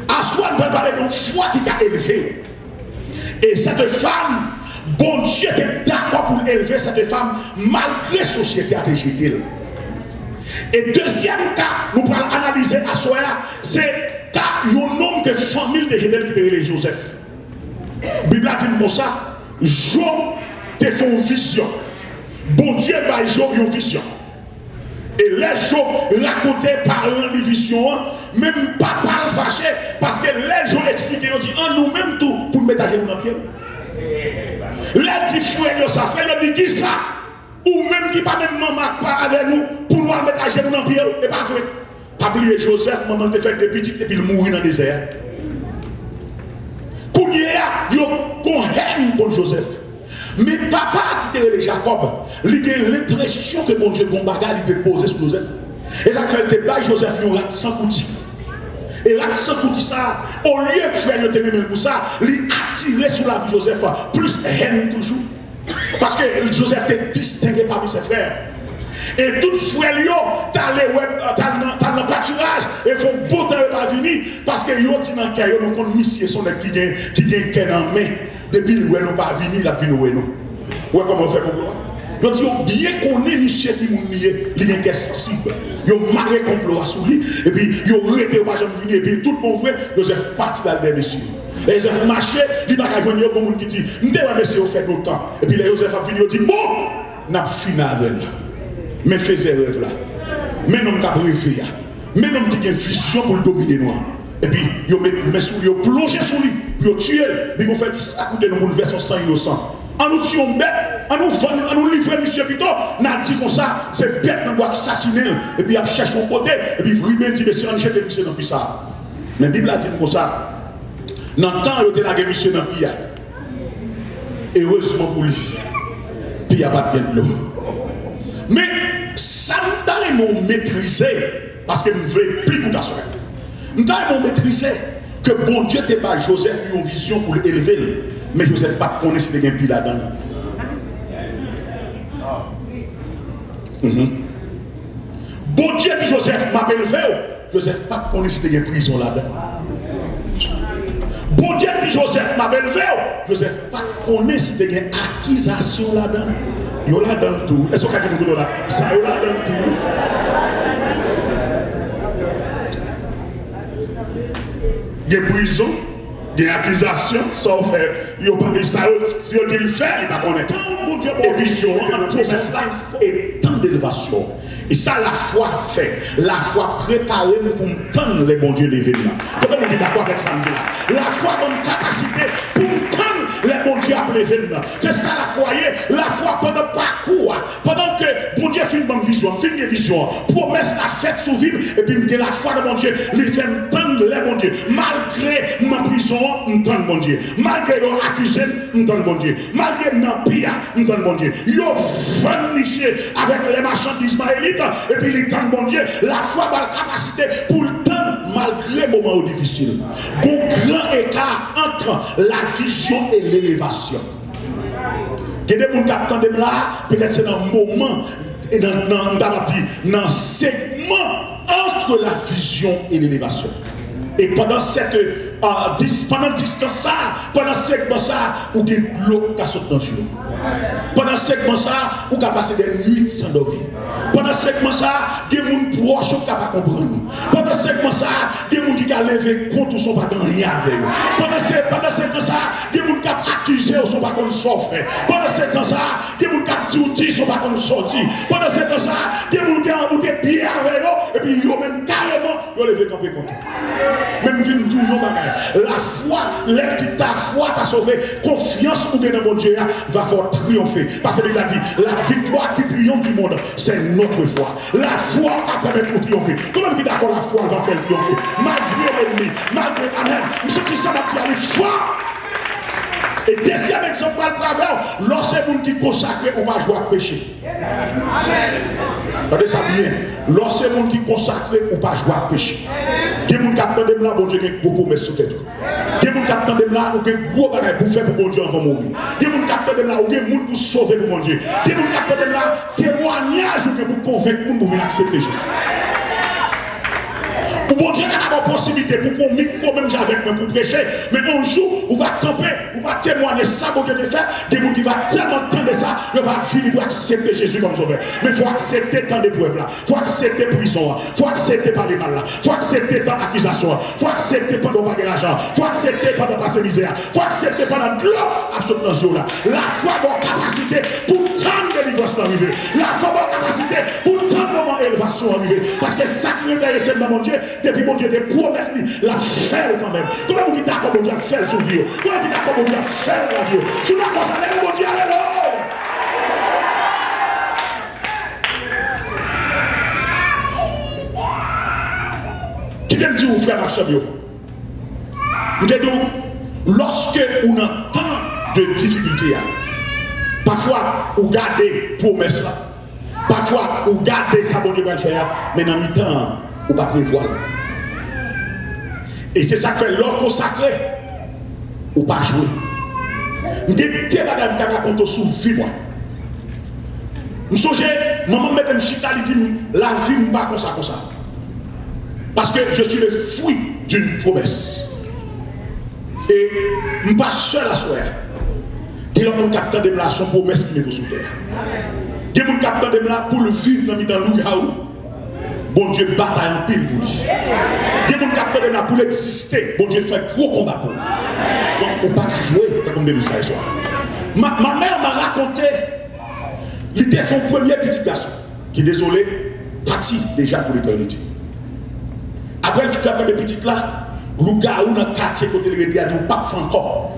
S1: À soi on peut parler d'une foi qui t'a élevé. Et cette femme, bon Dieu était d'accord pour élever cette femme malgré la société à jeter. Et deuxième cas, nous allons analyser à soi, c'est car il y a un homme de famille de Gédel qui était Joseph. La Bible a dit comme ça, Job te fait une vision. Bon Dieu va Job une vision. Et les Job racontaient par une vision, même pas par fâché, parce que les gens expliquaient, ils ont dit, en nous-mêmes tout, pour mettre à genoux dans le pied. Les petits frères, ça frère, ils disent qui ça? Ou même qui pas même maman avec nous, pour nous mettre à genoux dans le pied. Et pas vrai. Pas oublier Joseph, maman te fait des petites et puis il mourit dans le désert. Kounia, il y a une haine contre Joseph. Mais papa qui était Jacob, il a l'impression que mon Dieu, mon bagage, il déposé sur Joseph. Et ça fait que Joseph, il a sans coutis. Et là, sans coutis ça, au lieu de faire le terrain pour ça, il a attiré sur la vie de Joseph, plus haine toujours. Parce que Joseph était distingué parmi ses frères. Et tout frère, t'as le pâturage, et font beau temps pas venir, parce que yo dit dans le cœur, nous connaissons monsieur son qui gagne qu'un en main. Depuis le nous pas venir, il a venu nous. Ouais, comment on fait pour ça? Donc, bien qu'on est monsieur qui m'a mis, il est sensible. Il a marqué complot à sous lui, et puis il a arrêté pas jamais venir, et puis tout le monde vrai, Joseph parti dans le monsieur. Et Joseph marché, il n'a pas gagné au monde qui dit, nous devons monsieur fait d'autant. Et puis Joseph a fini, il dit, bon, n'a fini avec là. Mais faisait rêve là. Mais non, qui a rêvé là. Mais non, qui a une vision pour le dominer noir. Et puis, il a plongé sur lui, puis il a tué. Mais il a fait ça, écoutez, nous version sang innocent. En nous tuant bête, en nous livrant monsieur plutôt, on a dit comme ça, c'est bête, on doit assassiner. Et puis il a cherché un côté, et puis il a dit, monsieur, on jette monsieur dans le ça. Mais la Bible a dit comme ça. Dans le temps, il a dit, monsieur dans le pays. Heureusement pour lui. Puis il n'y a pas de bien de l'eau. Mais ça nous avons maîtrisé, parce que nous voulons plus pour la soirée. Nous avons maîtrisé que bon Dieu n'était pas Joseph une vision pour l'élever.
S2: Mais Joseph pas connaît si il y a un pile là-dedans. Bon Dieu dit Joseph m'a élevé. Joseph pas connaît si il y a une prison là-dedans. Bon Dieu dit Joseph m'a élevé. Joseph pas connaît si il y a une accusation là-dedans. Il y a là-dedans tout. Est-ce que vous avez dit là? Ça y a là-dedans tout. Il y a prison, il y a accusation, ça fait. Il y a pas de ça, si on dit le faire, il va connaître. Bon Dieu, bon vision, promesse là, et tant d'élévation. Et ça, la foi fait. La foi prépare pour tendre les bons dieux l'événement. Comment on est d'accord avec ça? La foi donne capacité pour tendre les bons dieux à l'événement. C'est ça la foi. La foi pendant le parcours, pendant que bon Dieu fait une bonne vision, fait une vision, promesse la fête sous vivre, et puis la foi de mon Dieu, les fait tendre les bons dieux. Malgré ma prison, nous tendre bon Dieu. Malgré yon accusé, nous tendre bon Dieu. Malgré mon pire, nous tendre bon Dieu. Yon fournissé avec les marchands d'Ismaélites. Et puis il tend bon Dieu, la foi a la capacité pour le tendre malgré les moments difficiles. Un grand écart entre la vision et l'élévation. Il y a des gens qui attendent là, peut-être c'est dans un moment, et dans un segment entre la vision et l'élévation. Et pendant cette distance, pendant ce segment, où il y a l'eau qui saute dans le jour. Pendant ce segment, où il y a passé des nuits sans dormir. Pendant ce segment, il y a des gens proches qui ne peuvent pas comprendre. Pendant ce segment, il y a des gens qui ont levé contre ou sont pas dans rien avec eux. Pendant ce segment, il y a des gens qui ont accusé ou sont pas comme sortir. Pendant ce segment, il y a des gens qui ont dit ou sont pas comme sortir. Pendant ce segment, il y a des gens qui ont des pieds avec eux et puis ils ont même carrément levé camper contre eux. Même vin tout yon bagay. La foi, l'air dit ta foi t'a sauvé, confiance ou bien dans mon Dieu va faire triompher. Parce qu'il a dit, la victoire qui triomphe du monde, c'est notre foi. La foi qui permet de triompher. Comment vous dites d'accord, la foi va faire triompher? Malgré l'ennemi, malgré Amen. Nous sommes qui ça va tirer fort. Et deuxième exemple, à travers, lorsque vous qui consacré, on va jouer à pécher. Amen. Regardez ça bien. Lorsque vous qui consacré, on va jouer à pécher. Qui vous capte de là, bon Dieu, qui est beaucoup mais sur tête. Qui vous capte de là, ou qui est gros bagage pour faire pour bon Dieu avant de mourir. Qui vous capte de là, ou qui est monde pour sauver pour mon Dieu. Qui vous capte de là, témoignage ou qui vous convaincre pour venir accepter Jésus. Pour bon Dieu, il y a une possibilité pour qu'on micro même avec moi pour prêcher, mais un jour, on va camper, on va témoigner ça, bon Dieu de faire, des gens qui vont tellement entendre ça, ils vont finir pour accepter Jésus comme sauveur. Mais il faut accepter tant d'épreuves là, il faut accepter prison, il faut accepter par les mal là, il faut accepter par l'accusation, il faut accepter par ne pas de l'argent, il faut accepter par ne passer misère, il faut accepter par de l'eau absolument jour là. La foi a une capacité pour tant de délivrance arriver, la foi a une capacité pour tant de moments d'élévation arriver, parce que ça qui nous intéresse dans mon Dieu. Depuis mon Dieu te promet la faire quand même. Comment vous dites d'accord mon Dieu faire sur vie? Comment vous dites d'accord mon Dieu faire la vie? Sous la cosa, lève mon Dieu, alléluia. Qui t'aime dire, frère Marchabio? Lorsque on entend de difficultés, parfois on garde promesses là, parfois on garde ça bon Dieu va le faire, mais dans le temps, on ne peut pas prévoir. Et c'est ça qui fait l'or consacré, on ne peut pas jouer. Nous avons des bagages qui racontent sous vie. Nous sommes, maman met un chita, elle dit, la vie n'est pas comme ça. Parce que je suis le fruit d'une promesse. Et je ne suis pas seul à soi. Il y a un capteur de là, son promesse qui met sous terre. Il y a un capteur de là pour le vivre dans le loup. Bon Dieu bataille en pile pour lui. Il y a des gens qui là pour exister. Bon Dieu fait gros combat pour lui. Donc on ne peut pas jouer comme des ça soir. Ma mère m'a raconté, il était son premier petit garçon qui, désolé, parti déjà pour l'éternité. Après, il fait des petites là, le gars ou dans le quartier côté de il a dit, pas encore.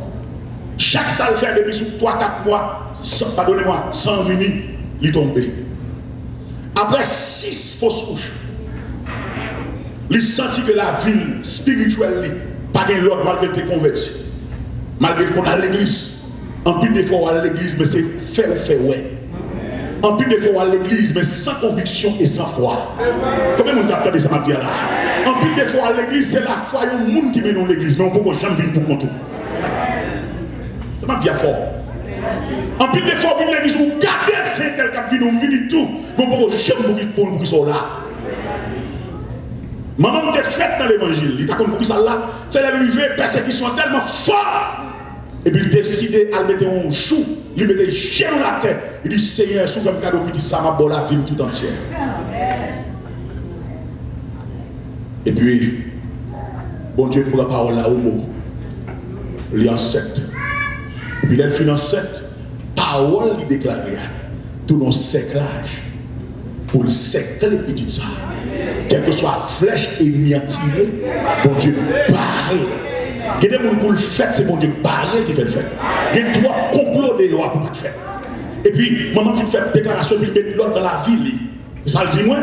S2: Chaque salle fait depuis 3-4 mois, pardonnez-moi, sans venir, il est tombé. Après 6 fausses couches, il sentit que la ville spirituelle, pas de l'autre malgré qu'il était converti. Malgré qu'on a à l'église. En plus des fois à l'église, mais c'est fait ou fait ouais. En plus des fois à l'église, mais sans conviction et sans foi. Combien de monde a entendu ça m'a dit là? En plus des fois à l'église, c'est la foi, il y a un monde qui mène dans l'église, mais on peut jamais venir pour compter. Ça m'a dit fort. En plus de fois, vous l'église, vous gardez c'est quelqu'un qui vient, vous venez tout. Bon, pour que j'aime pour qu'ils soient là. Maman qui est faite dans l'évangile, il t'a compris pour ça là. C'est l'arrivée, persécution tellement forte. Et puis il décide à le mettre en chou, il mettait genou la tête. Il dit Seigneur, souffle un cadeau, puis ça m'a bon la vie tout entière. Et puis, bon Dieu pour la parole là au mot, il est en 7. Et puis il finit en 7. Parole lui déclarée, tout nos séclage, pour le sécler les petites ça. Quelle que soit flèche et tirée, bon Dieu, barré. Il y a des gens pour le faire, c'est bon Dieu, barré qui fait le faire. Il y a trois complots de pour pas le faire. Et puis, maman fait une déclaration, puis mettre l'autre dans la ville. Ça le dit moi.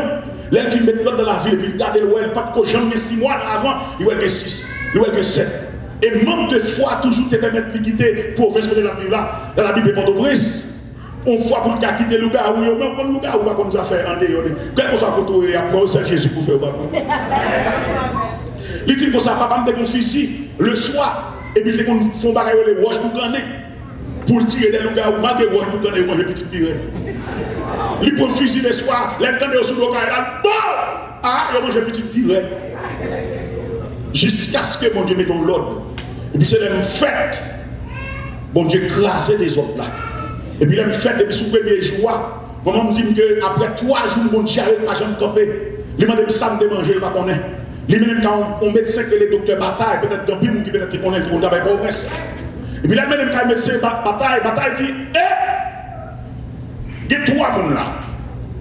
S2: Là, il met l'autre dans la ville, et puis il garde le well, pas de cochon, mais 6 mois avant, il y a 6, il y a 7. Et manque de foi, toujours te permettre de quitter pour faire ce que la ville là, dans la ville de Port-au-Prince. On fois pour quitter le gars, ou même le gars, ou pas comme ça fait en dehors. Quel que soit le côté, il y a pas c'est Jésus pour faire. Il dit que ça, papa me fait un fusil le soir, et puis il font barrer les roches pour gagner. Pour tirer des gars, ou pas des roches pour gagner, moi, les petites tirées. Il prend le fusil le soir, l'entendez sous le cas, là, bon! Ah, il a mangé une petite tirée. Jusqu'à ce que mon Dieu mette dans l'ordre. Et puis c'est la même fête. Bon Dieu crasait les autres là. Et puis la même fête, depuis le premier jour, maman me dit qu'après 3 jours, mon Dieu n'arrive pas à me camper. Il m'a dit que ça me manger, il va connaître. Il m'a dit qu'un médecin que les docteurs bataille, peut-être dans le qui peut-être qui connaît, qui connaît avec progrès. Et puis là, il m'a dit qu'un médecin bataille dit, il y a 3 personnes là.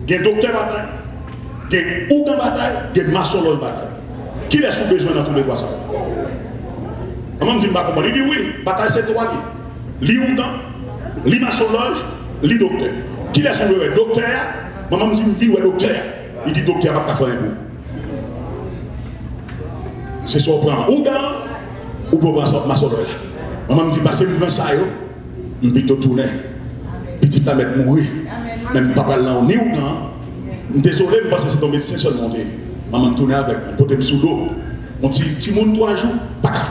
S2: Il y a un docteur bataille, il y a un ougan bataille, il y a un maçon bataille. Qui est sous besoin dans tous les 3 ça? Maman me dit, il dit oui, bataille c'est 3 livres. Li ougan, li maçonloge, li docteur. Qui est sous besoin? Docteur, maman me dit, oui, docteur. Il dit, docteur, pas faire un coup. C'est soit on prend ougan ou pour maçonloge. Maman me dit, passez-vous dans ça, je vais te tourner. Petit la mettre mourir. Même papa là, on est ougan. Désolé, parce que c'est ton médecin seulement. Maman me tourne avec, pour te sous l'eau. On dit, petit monde 3 jours, pas qu'à,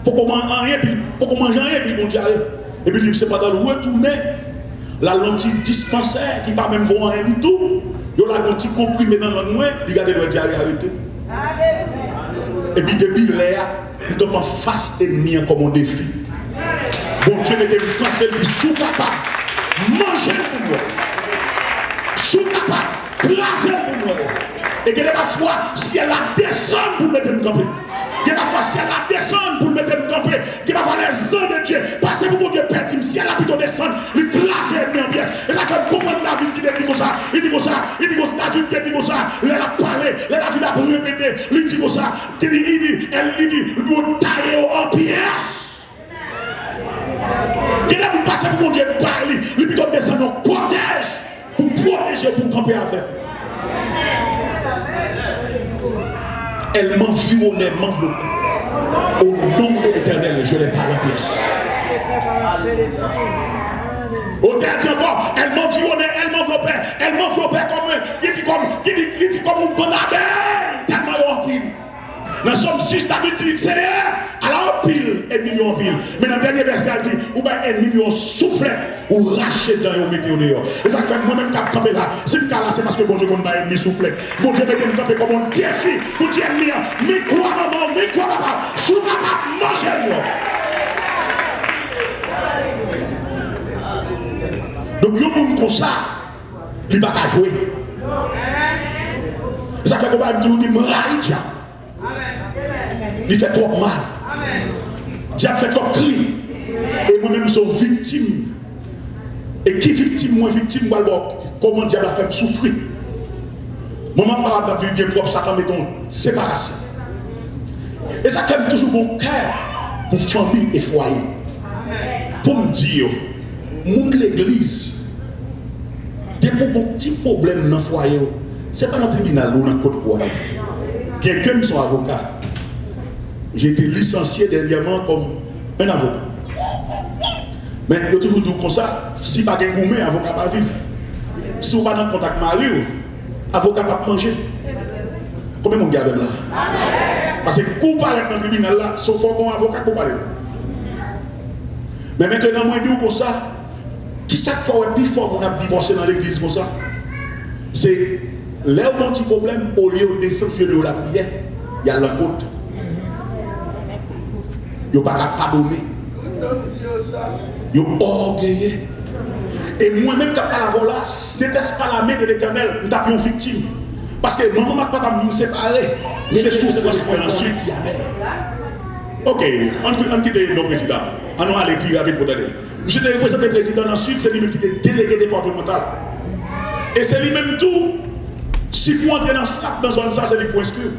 S2: pour qu'on mange rien, puis bon Dieu arrive. Et puis il c'est pas dans le retourner, la lentille dispensaire, qui ne va même voir rien du tout. Il y a la lentille comprimée dans le noix, il garde le diarrhée arrêté. Et puis depuis l'air, il tombe en face ennemi comme un défi. Bon Dieu mettez le camp, il dit, sous capable, mangez pour moi. Sous capable, placez pour moi. Et que parfois, si elle a descend pour mettre une camper. Que parfois, si elle a descend pour mettre une camper. Que parfois, les anges de Dieu, parce que mon Dieu perd, si elle a plutôt descend, il classe et en pièce. Et ça fait comprendre David qui dit comme ça. Il dit comme ça. Il dit comme ça. David qui dit comme ça. Elle a parlé. David a répété. Il dit comme ça. Elle dit, nous taillons en pièces. Que David passe pour mon Dieu parler. Il plutôt descend en protège. Pour protéger, pour camper avec. Elle m'environnait, m'enveloppait. Au nom de l'Éternel, je l'ai taillé en pièces. Au dernier encore, elle m'environnait, elle m'enveloppait comme un bon abeille, tellement en pile. Dans Somme 6, David dit, Seigneur, alors en pile, ennemi en pile. Mais dans le dernier verset, elle dit, ou bien ennemi en souffle, ou raché dans le météo dehors. Et ça fait moi-même qui a campé là. Si je là, c'est parce que bon Dieu ne pas ennemi souffle. Bon Dieu m'a campé comme un défi pour dire ennemi, mais quoi maman, mais quoi papa, sous papa, mangez-moi. Donc, il y a un monde comme ça, il ne va pas jouer. Et ça fait qu'on va me dire, il il fait trop mal. Dieu fait trop crime. Et moi-même, je suis victime. Et qui victime, moi victime, comment Dieu a fait me souffrir. Moi, je vais vivre propre, ça fait une séparation. Et ça fait toujours mon cœur pour famille et foyer. Pour me dire, mon l'église, dès pour un petit problème dans le foyer, ce n'est pas dans le tribunal ou dans le code quoi. Quelqu'un qui sont avocats. J'ai été licencié dernièrement comme un avocat. Mais il y a toujours dit comme ça, si pas de gourmet, avocat ne va pas vivre. Si vous n'avez pas de contact mari, avocat ne va pas manger. Combien de monde garde là? Parce que coup parler dans le tribunal là, sauf un avocat pour parler. Mais maintenant, moi, je dis comme ça, qui ça fait plus fort qu'on a divorcé dans l'église comme ça? C'est là où on a un petit problème, au lieu de sanctionner la prière, il y a l'encontre. Il n'y a pas pardonner. Il y a orgueilleux. Et moi-même, quand je parle là, je ne déteste pas la main de l'Éternel, nous sommes une victime. Parce que maman et papa me séparés. Mais les sources de l'espérance. Ok, on quitte le président. On va aller plus rapide pour donner. Monsieur le représentant président ensuite, c'est lui-même qui est délégué départemental. Et c'est lui-même tout. Si vous entrez dans la frappe dans zone ça, c'est lui pour inscrire.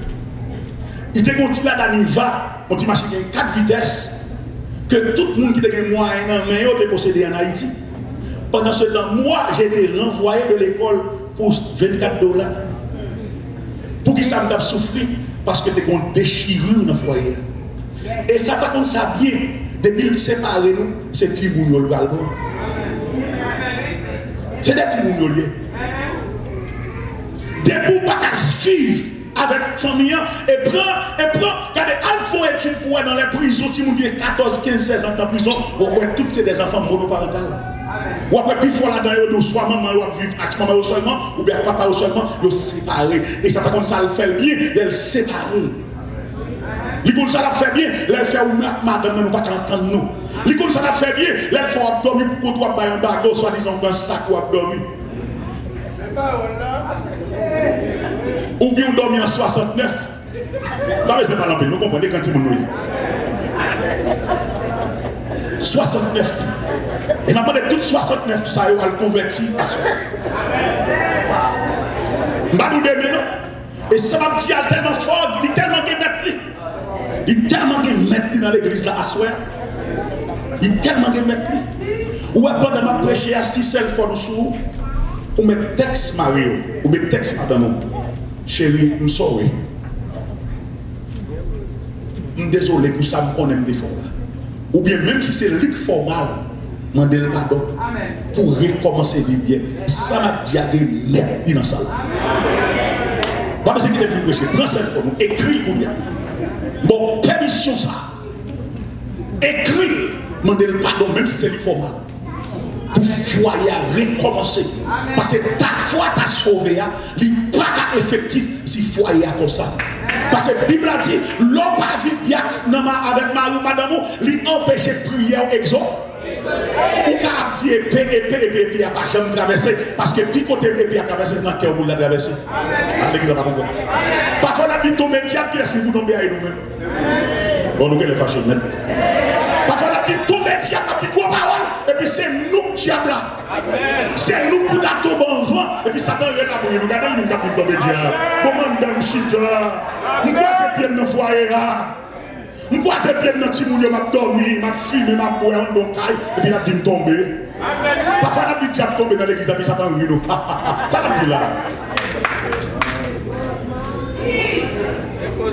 S2: Il te continue là dans l'IVA, on dit machine 4 vitesses, que tout le monde qui a des moyens dans main est possédé en Haïti. Pendant ce temps, moi, j'ai été renvoyé de l'école pour $24. Pour qui ça me souffert? Parce que tu as une déchirure dans le foyer. Et ça, par contre, ça bien. Depuis le séparer nous, c'est petit boulot le balcon. C'est des petits boulot liés. Depuis pas qu'à vivre avec la famille et prend, regardez, elles font études pour aller dans les prisons, qui ont 14, 15, 16 ans dans la prison, on voit toutes ces des enfants monoparentales. Ou après, puis il faut là-dedans, soit maman ou vivre avec maman seulement, ou bien papa seulement, ils sont séparés. Et ça, par contre, ça le fait bien, ils sont séparés. Les gens, ça l'a fait bien, les fait ou madame, nous pas entendre nous. Les gens, ça l'a fait bien, les fait abdomen pour qu'on doit un bateau, soi-disant un sac ou abdomen. Ou bien on dormit en 69. Là, mais c'est pas l'empile, nous comprenons quand il nous 69. Et maintenant, de toutes 69, ça va le convertir. Mbadou de non. Et ça va me dire tellement fort, il est tellement mettre. Il est tellement mettre dans l'église là à soir. Il est tellement mettre. Ou pendant ma prêcher à 6 seul fois nous sous. Ou met texte Mario, ou met texte madame. Chérie, je suis sorry. Je suis désolé pour ça, je connais des fois. Ou bien même si c'est ligue formal, je demande pardon pour recommencer à vivre bien. Ça m'a dit à des lettres dans ça. Pas besoin de vous prêcher. Prends cette fois, écris combien. Bon, permission ça. Écris, je demande pardon même si c'est ligue formal. Pour foyer recommencer. Parce que ta foi t'a sauvé, il n'est pas effectif si foyer a comme ça. Parce que la Bible a dit, l'homme pas vivre bien avec Marie ou madame, il empêche de prier au exode. Ou qu'à dire épée, il n'y a pas jamais traversé. Parce que puis côté épée a traversé dans le cœur, vous l'avez traversé. Parfois, la Bible tombe diable, qui est-ce que vous tombez à nous-mêmes? Bon, nous, les fâchés maintenant. Parfois, la Bible tombe diable, la Bible parole, et puis c'est nous qui diable là. C'est nous qui tombe en vent, et puis Satan est là pour nous. Regardez, nous qui tombe diable. Comment nous chita? Nous croisons pied dans le foyer là. Nous croisons pied dans le petit moulin, m'a dormi, m'a fumé, m'a boire en bon caille, et puis la Bible tombe. Parfois, la Bible diable tombe dans l'église, et puis Satan est là. Pas la Bible là.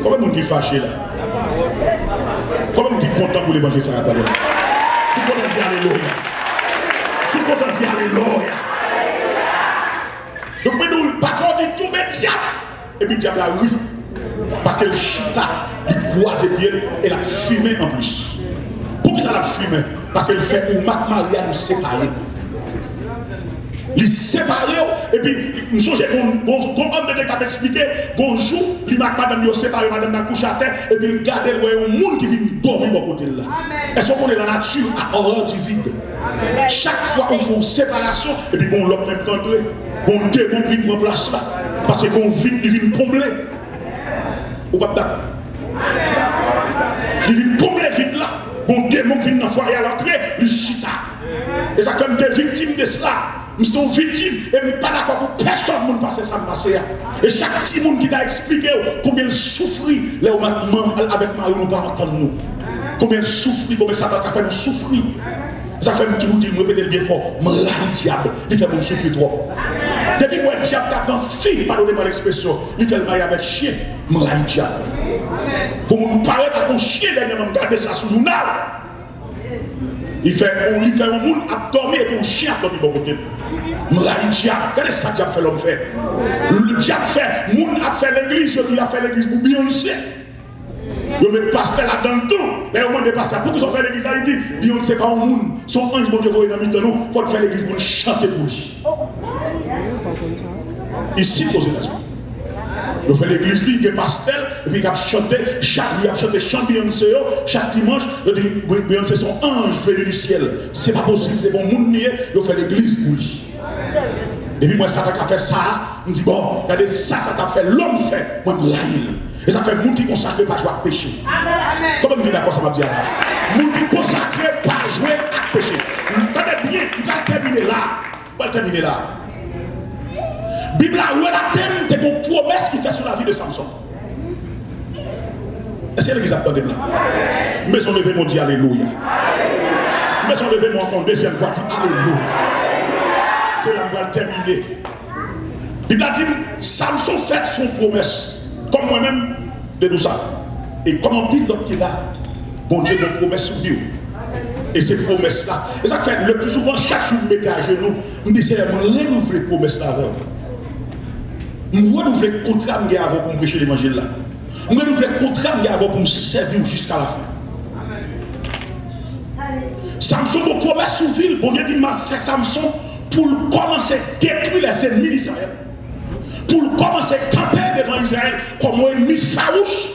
S2: Comment nous qui fâché là? Comment nous qui content pour l'évangile ça va parler? Si vous dites alléluia. Si vous dites alléluia. Donc nous parfois on dit tout le diable. Et puis le diable a oui. Parce que le chita, il croise bien et la fumée en plus. Pourquoi ça la fumée? Parce qu'elle fait une Maria nous séparer. Les séparer et puis nous changeons bon homme de décap expliquer bonjour les madame yo séparé madame dans couche à terre et puis regardez le monde qui vient dormir au côté là. Est-ce qu'on est la nature à horreur du vide? Chaque fois on fait une séparation et puis bon l'homme même rentré bon démon qui vient place là parce qu'on vit il vient combler ou pas d'accord il vient combler vide là bon démon qui vient dans foyer à l'entrée il chita et ça fait des victimes de cela. Nous sommes victimes et nous ne sommes pas d'accord pour personne qui passe ça passer. Et chaque petit monde qui t'a expliqué combien il souffre, avec Marie, nous ne pas entendre nous. Combien il souffre, combien ça va faire nous souffrir. Ça fait toujours dire, nous répétons bien fort, moi là, le diable, il fait nous souffrir trop. Depuis que le diable tape dans fille, pardonnez par l'expression, il fait le mariage avec chien, moi là, le diable. Pour nous paraître avec un chien, dernièrement, garder ça sous nous. Il fait un monde à dormir et un chien à dormir de côté. Le diable, regardez ça que le diable fait l'homme fait. Le diable fait, le monde a fait l'église, il a fait l'église pour Beyoncé. Ils mettent pasteur là-dedans tout. Mais au moins des pasteurs, pour qu'ils ont fait l'église, ils disent, c'est pas un monde, son ange, bon Dieu, dans le nous, il faut faire l'église pour chanter pour lui. Ici, aux États-Unis. Nous faisons l'église, il y a pastel, et puis il a chanté, chant Beyoncé, chaque dimanche, il dit, Beyoncé, son ange venu du ciel. C'est pas possible, c'est bon, monde nier, nous faisons l'église pour lui. Et puis moi, ça a fait ça, je me dis, bon, regardez, ça t'a fait, l'homme fait, moi, je et ça fait monde qui consacre pas jouer à péché. Comment me dit d'accord, ça m'a dit là? Monde qui consacre pas jouer à péché. Regardez bien, il va terminer là. Il va terminer là. Bible a relaté des promesses qu'il fait sur la vie de Samson. Est-ce que l'église a entendu là? Mais on levait mon dit alléluia. Mais on levait mon encore deuxième fois dit alléluia. C'est là qu'on va terminer. Bible a dit Samson fait son promesse. Comme moi-même, de nous ça. Et comme on dit l'autre qui est là, bon Dieu, nos promesses sur Dieu. Et ces promesses-là, et ça fait le plus souvent, chaque jour, je me mets à genoux, je me dis, c'est renouveler les promesses-là avec. Je renouvelle le contrat que j'ai avant pour me prêcher l'évangile là. Je renouvelle le contrat que j'ai avant pour me servir jusqu'à la fin. Samson, vos promesses sur ville, bon Dieu dit, m'a fait Samson pour commencer à détruire les ennemis d'Israël. Pour commencer à camper devant Israël comme un ennemi farouche.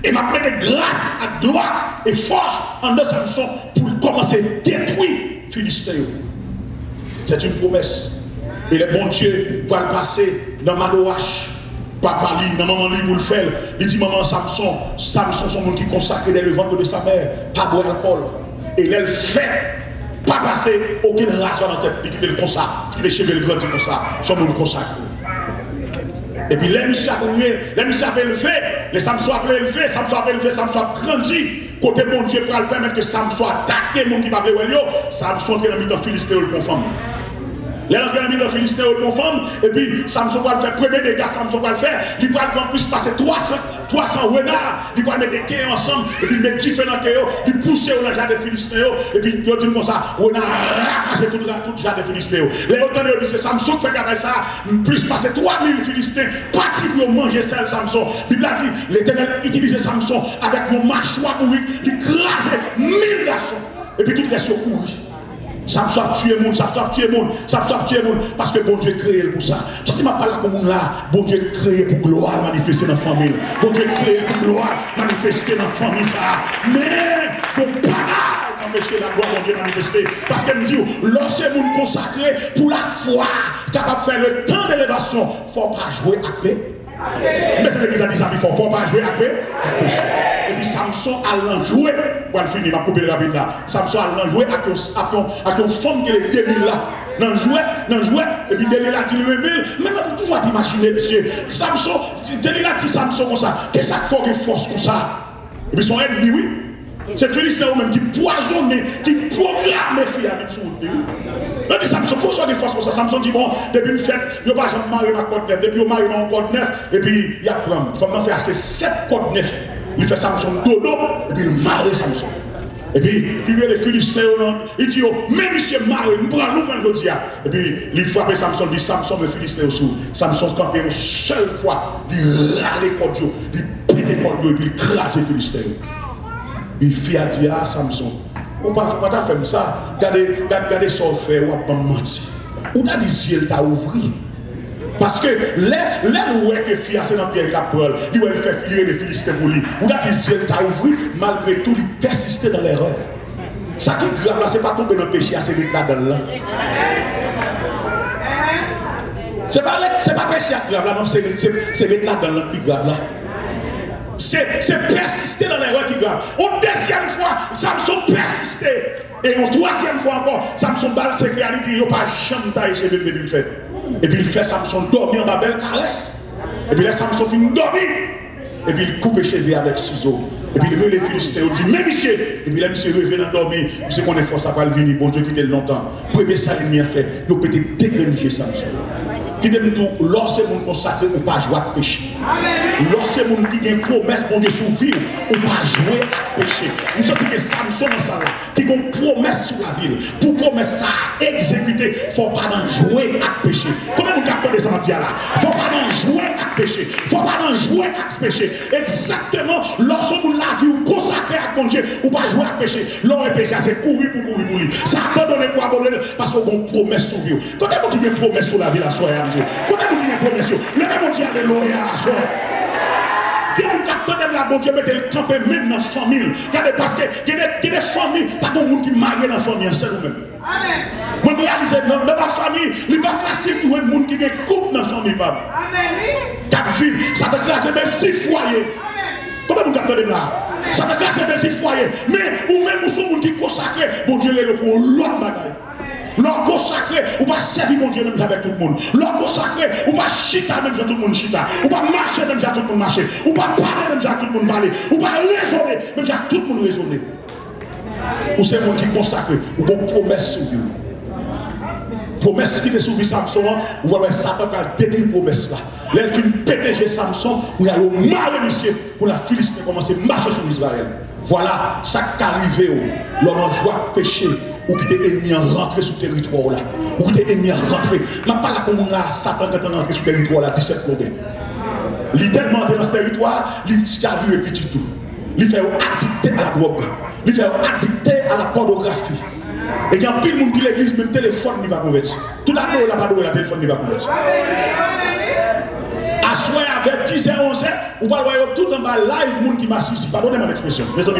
S2: Et m'a mis de grâce, à gloire et force en de Samson pour commencer à détruire les Philistins. C'est une promesse. Et le bon Dieu va le passer dans Madoach. Papa lui, dans maman lui pour le faire. Il dit maman Samson, Samson son monde qui consacre le ventre de sa mère, pas boire alcool. Et il le fait, pas passer aucune race dans la tête. Il quitte le consacre, il les cheveux le grand comme ça, son monde consacré. Et puis les messieurs avaient levé, les Samson avaient levé, Samson a grandi. Côté bon Dieu pour le permettre que Samson attaque le monde qui va voir Samson est dans le temps philistéen le confirme. Les gens qui ont mis dans Philistin au bon femme, et puis Samson va le faire, premier dégât, Samson va le faire, il va en plus passer 300 renards, il va mettre des quais ensemble, et puis mettre différents quais, il pousse au jardin des Philistins, et puis il dit comme ça, on a rafraché tout le jardin des Philistins. Les autres disent c'est Samson qui fait comme ça, plus passer 3000 Philistins, partis pour manger celle Samson. La Bible a dit, l'Éternel utilisait Samson avec vos mâchoires pour lui, il crasait 1000 garçons, et puis tout reste couru. Samson a tué le monde, Samson a tué le monde, Samson a tué le monde, parce que bon Dieu créé pour ça. Ça c'est ma parole comme là, bon Dieu créé pour gloire manifester dans la famille. Bon Dieu créé pour gloire manifester dans la famille ça. Mais bon pas empêcher la gloire de Dieu manifester. Parce qu'elle me dit, lorsque vous nous consacrez pour la foi, capable de faire le temps d'élévation, il ne faut pas jouer à paix. Mais c'est l'église a dit ça, il ne faut pas jouer à paix, à péché. Et puis Samson a joué, pour le finir, je vais couper le rapide là. Samson a joué avec une femme qui est 2000 là. Dans joué, et puis Delilah dit 2000. Mais on peut toujours imaginer, monsieur. Samson, Delilah dit Samson comme ça. Qu'est-ce que ça fait de force comme ça? Et puis son ennemi, oui. C'est Philistin même qui poisonne, qui programme les filles avec son Dieu. Il dit Samson, pour ça des forces comme ça, Samson dit bon, depuis une fête, il n'y a pas jamais marié ma code neuf, depuis il marié mon code neuf, et puis il y a prendre. Il faut m'en faire acheter 7 codes neufs. Il fait Samson dodo, et puis il marie Samson. Et puis les Philistins, il dit, mais monsieur Marie, nous prenons le dia. Et puis il frappe Samson, il dit Samson, le Philistin aussi. Samson campé une seule fois, il râle les codes, il pète les codes, et puis il crase les Philistins. Il fait à dire à Samson, on ne peut pas faire ça. Regardez ce qu'on fait, on va mentir. On a dit ciel t'a ouvert. Parce que les loués que fille c'est dans Pierre Capral, il va faire filer les Philistins pour lui. On a dit ciel t'a ouvert, malgré tout, il persistait dans l'erreur. Ça qui est grave là, c'est pas tomber dans le péché, c'est l'état dans là. C'est pas péché grave là, non, c'est l'état dans là qui est grave là. C'est persister dans l'erreur qui est grave. Une deuxième fois, Samson persistait. Et une troisième fois encore, Samson balle ses réalités, il n'a pas jamais taillé chez lui depuis le fait. Et puis il fait Samson dormir dans la belle caresse. Et puis là, Samson finit dormir. Et puis il coupe les cheveux avec ciseaux. Et puis il relève les Philistins, il dit, mais monsieur. Et puis là, monsieur revient dans dormir. C'est qu'on est force à pas le venir, bon Dieu qui était longtemps. Premier ça, il m'a fait. Il peut être dégréniger Samson. qui dit lorsque vous consacrez, ou pas jouer à péché. Lorsque vous qui a une promesse pour Dieu sur vie, ou pas jouer à péché. Nous sommes que Samson dans ça là, qui a une promesse sur la ville. Pour promesse ça exécuter, il ne faut pas jouer à péché. Comment vous captez ça là? Il ne faut pas jouer à péché. Il ne faut pas jouer à péché. Exactement, lorsque vous la vie ou consacrez à mon Dieu, ou pas jouer à péché. L'homme péché, c'est courir pour lui. Ça abandonner pour abandonner parce qu'on a une promesse sur vous. Quand est-ce qu'il y a une promesse sur la ville à soi? Quand est-ce qu'il y a une promesse sur le même Dieu, alléluia à soi. Il y a un capteur de la bon Dieu, mettez le camper même dans la famille. Parce que il y a des familles, pas de monde qui marie dans la famille, c'est nous-mêmes. Moi, je réalise dans ma famille, il n'est pas facile pour un monde qui a couple dans la famille. Quatre filles, ça te classe même 6 foyers. Comment vous captez là? Ça te classe même 6 foyers. Mais ou même nous sommes qui consacrés, bon Dieu est pour l'autre bagaille. Leur consacré, ou pas servir mon Dieu même avec tout le monde. Leur consacré, ou pas chita même avec tout le monde chita. Ou pas marcher même avec tout le monde marcher. Ou pas parler même avec tout le monde parler. Ou pas raisonner même avec tout le monde raisonner. Ou c'est le monde qui consacré, ou une promesse sur vous. Promesse qui est sur Samson, ou alors Satan qui a détruit la promesse là. L'elle finit péter Samson, ou il y a le mal monsieur, pour la Philistin commencer à marcher sur Israël. Voilà, ça qui est arrivé, l'on a joie péché. Ou qui est ennemi à rentrer sur le territoire là. Ou qui est ennemi à rentrer. Je ne parle pas comme on a Satan qui est rentré sur le territoire là, 17 problèmes. Il est tellement entré dans ce territoire, il a vu et petit tout. Il fait addicter à la drogue. Il fait addicter à la pornographie. Et il y a plus de monde qui l'église, même téléphone n'est pas converti. Tout à l'heure, il n'a pas de téléphone n'est pas converti. Assoir avec 10 et 11 ans, ou pas voir tout en bas live, monde qui m'assiste ici. Pardonnez-moi l'expression. Mais en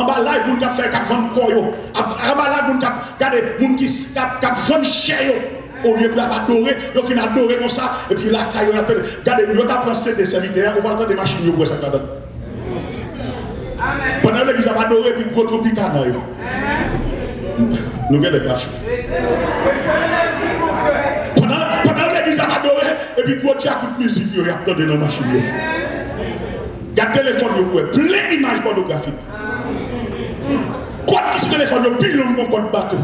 S2: bas live, monde qui a fait 4 ventes corps. En bas live, monde qui a regardé, monde qui a vendre cher. Au lieu de l'adorer, il finit adorer comme ça. Et puis là, il a fait, regardez, il a pensé des serviteurs, on va regarder des machines pour ça. Pendant que l'église a adoré, puis il y a trop piquant. Nous regardons les pages. Pendant que l'église a adoré, et puis il y a coup de musique, il y a dans la machine. Il y a un téléphone, plein d'images pornographiques. Quoi qui se téléphone, il y a pile mon code bateau.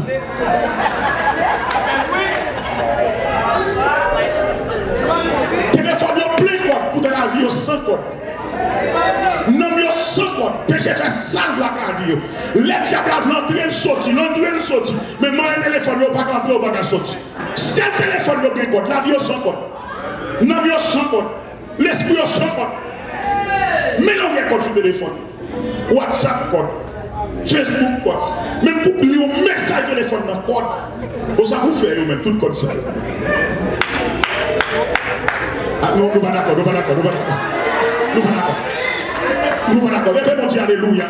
S2: Téléphone, il y a plein de codes pour dans la vie, sans code. Non, il y a 100 codes. Péché fait salve la vie. Les diables l'entrée, l'entrée, sorti. Mais moi, un téléphone, il n'y a pas qu'entrer, il n'y a pas sorti. C'est un téléphone, il y a des codes. La vie, il y a 100 codes. Non, il y a 100 codes. L'esprit, il y a 100 codes. Mais non, il y a code sur le téléphone. WhatsApp, code. Facebook, code. Même pour publier un message téléphone dans le code. Vous savez, vous faites même tout code ça. Ah, nous ne sommes pas d'accord, nous ne sommes pas d'accord, nous ne sommes pas d'accord. Nous ne sommes pas d'accord. Nous ne sommes pas d'accord. Levez mon Dieu, alléluia.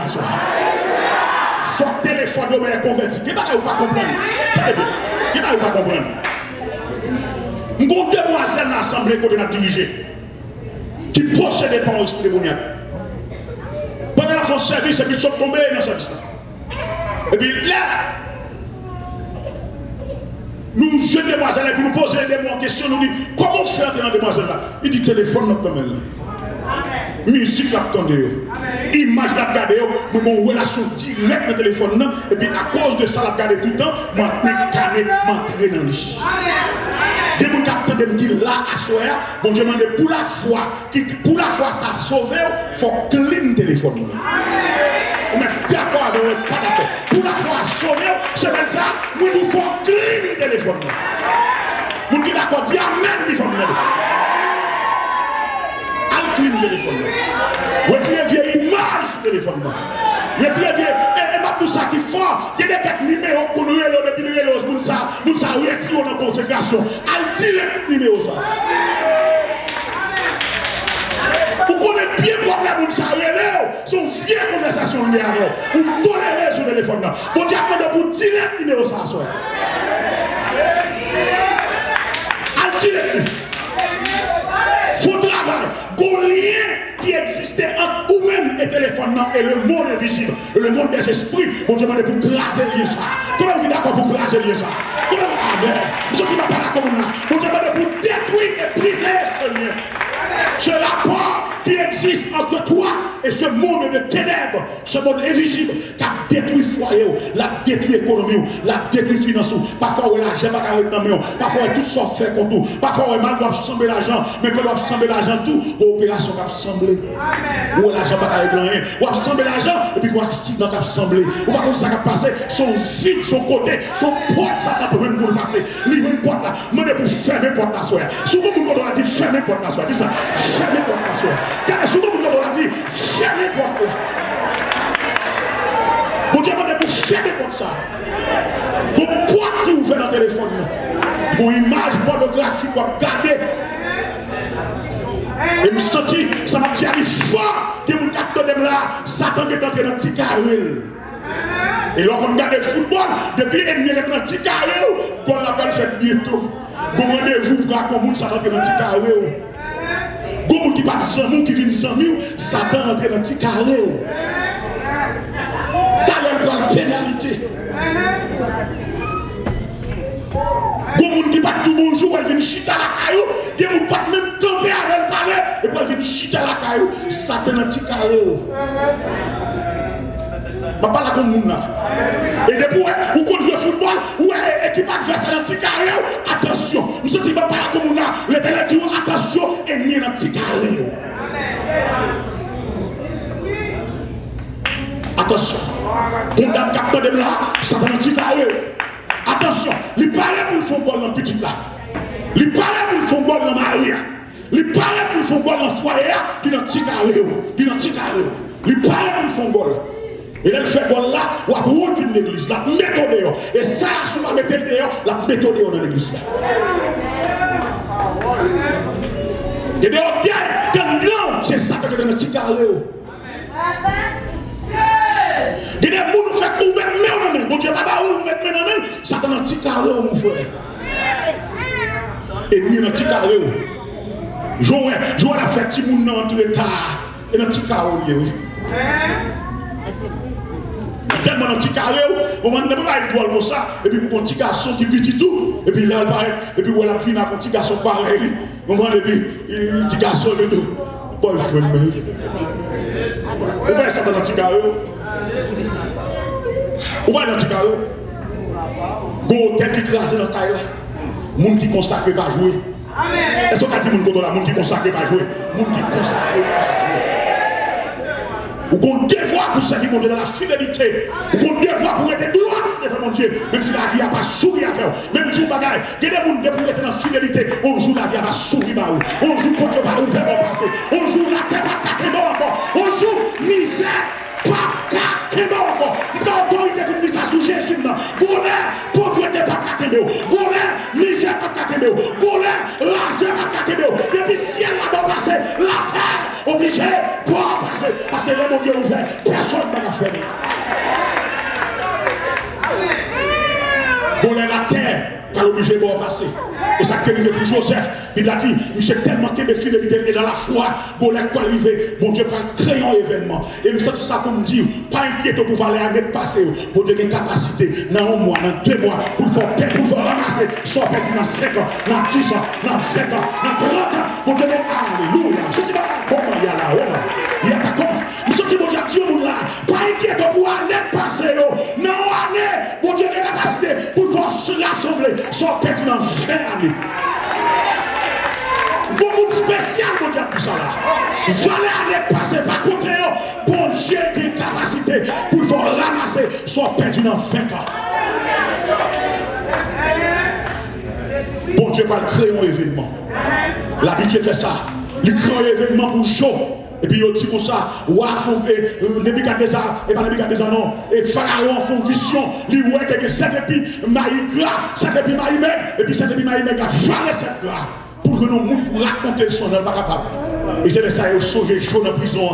S2: Faut que le téléphone soit converti. Il n'y a pas de comprendre. Il n'y a pas de comprendre. Nous avons deux demoiselles dans l'assemblée qu'on a dirigée qui possédaient par l'esprit démoniaque. Pendant la fin de service, et puis ils sont tombés dans le service. Et puis là, nous, jeunes demoiselles, nous posons des questions, nous disons comment faire dans demoiselles là? Il dit téléphone notre domaine là. Musique la attendez, image la regarder, nous avons une relation directe dans le téléphone et puis à cause de ça la regarder tout le temps, moi je m'entrer dans le lit. Des gens qui attendent de me dire là à soi, bon Dieu demande pour la foi ça sauve, il faut clean le téléphone. On est d'accord avec vous, pas d'accord. Pour la foi sauver, c'est comme ça, nous il faut clean le téléphone. Vous dites d'accord, dis amen, il faut clean. Clean le téléphone. Retirez vieille image du téléphone. Retirez vieille. Et tout ça qui fait, il y a des numéros pour nous, depuis nous, nous retirons dans la consécration. Al dit les numéros ça. Vous connaissez bien le problème, vous savez, c'est une vieille conversation liée à vous. Vous tolérez sur le téléphone. Vous dites pour dire les numéros ça. Al dit les. Faut travail, un lien qui existait entre vous-même et le téléphone et le monde invisible, et le monde des esprits. Bon Dieu m'a dit pour grâcer le ça. Comment vous êtes d'accord pour grâcer le ça? Comment vous êtes vous ne pas d'accord là? Bon Dieu m'a dit pour détruire et briser ce lien. Ce rapport qui existe entre toi et ce monde de ténèbres, ce monde invisible qui a détruit foyer, l'a détruit l'économie, l'a détruit finance, parfois l'argent va carrer dans le parfois tout ça fait contre tout, parfois mal doit sembler l'argent, mais peut doit sembler l'argent tout, opération qui a semblé. Ou l'argent va carrer dans rien, ou sembler l'argent et puis ou accident qui a semblé, ou pas comme ça qui a passé, son vide, son côté, son porte, ça peut venir pour passer, livrer une porte là, demandez pour fermer la porte là soir. Souvent quand on a dit fermer la porte là soir, dis ça, fermer la porte là soir. Car souvent quand on a dit fermer la porte là. Bon Dieu m'a dit pour fermer la porte ça. Bon porte qui ouvert dans le téléphone. Bon image pornographique pour regarder. Et je me senti, ça m'a dit fort que mon capteur de là, Satan est entré dans le petit carré. Et lorsqu'on regarde le football, depuis l'ennemi est dans le petit carré, qu'on l'appelle fait bientôt. Bon rendez-vous pour qu'on monde ça rentre dans le petit carré. Bon monde qui passe 100 000, qui vient 100 000, Satan rentre dans le petit carré. T'as l'air de pénalité. Bon monde qui passe tout bonjour, elle vient chiter à la caillou, des gens qui pas même camper avec le palais, et puis elle vient chiter à la caillou, Satan dans le petit carré. Papa la comme moun là. Et depuis où qu'on joue au football, où équipe adverse dans petit carré, attention. Nous sommes pas la comme moun là. Les télé dit attention et ni dans petit carré. Attention. Condamne capteur de là, ça dans petit carré. Attention, les parents pour le font gol dans petit là. Les parents pour le font gol dans Maria. Les parents pour le font gol dans foyer, qui dans petit carré, qui dans petit carré. Les parents pour le font gol. Et elle fait bon là, ou à retourner l'église, la méthode dehors. Et ça, si on va mettre dehors, la méthode dehors dans l'église. Et dehors, grand, c'est ça que dans le petit carré. Et des gens nous font qu'on mette main dans main. Bon Dieu, papa, où mettre main dans main, ça dans le petit carré, mon frère. Et nous, dans le petit carré. Joël a fait petit monde dans le tard. Et dans le petit carré, oui. Tellement dans le petit carré, on va pas être pour ça, et puis pour un petit garçon qui petit tout, et puis là, il paraît, et puis on a fini avec un petit garçon pareil, on va et puis un petit garçon de nous. Boyfriend, mais. Vous voyez ça dans le petit carré? Vous voyez dans le petit carré? Go tête qui crase dans le carré là. Monde qui consacré va jouer. Est-ce qu'on a dit monde qui consacré va jouer? Monde qui consacré va jouer. Ou qu'on devoir pour servir mon Dieu dans la fidélité. Ou qu'on devoir pour être droit devant mon Dieu. Même si la vie n'a pas souri à faire. Même si on bagaille. Il y a des gens qui pour être dans la fidélité. On joue la vie n'a pas souri. On joue quand on va ouvrir mon passé. On joue la terre pas qu'à encore. On joue misère pas qu'à encore. L'autorité qui dit ça sous Jésus. Golère, pauvreté pas qu'à golère, misère pas qu'à golère, lazare pas qu'à depuis ciel là-bas passé. La terre obligé pour passer. Parce que le mon Dieu ouvert, personne ne va faire. Golère la terre, pas obligé de passer. Et ça qui est arrivé pour Joseph, il a dit, il s'est tellement de fidélité et dans la foi, Golère peut arriver, mon Dieu peut créer un événement. Et je me sens ça comme dire, pas inquiété pour aller à l'année passée, pour donner une capacité, dans un mois, dans 2 mois, pour faire ramasser, soit perdu dans 5 ans, dans 10 ans, dans 20 ans, dans 30 ans, pour donner alléluia. Je ne sais pas comment il y a là, il y a comment. Je me sens mon Dieu, Dieu là, pas inquiété pour l'année passée, non, année, mon Dieu, les capacités pour pouvoir se rassembler, soit perdu dans 20 années. Beaucoup spécial, mon Dieu, pour ça là. Voilà l'année passée, par contre, bon Dieu, des capacités pour pouvoir ramasser, soit perdu dans 20 ans. Bon Dieu va créer un événement. L'habitude fait ça. Il crée un événement pour Job. Et puis il dit comme ça, Nebuchadnezzar, et pas Nebuchadnezzar non, et Pharaon font vision, il voit que c'est depuis Maïgra, c'est depuis Maïmeg, et puis c'est depuis Maïmeg a fallu cette gloire. Pour que nos monde pour raconter son œuvre, pas capable. Et c'est de ça, ils sont sauvé Job en prison.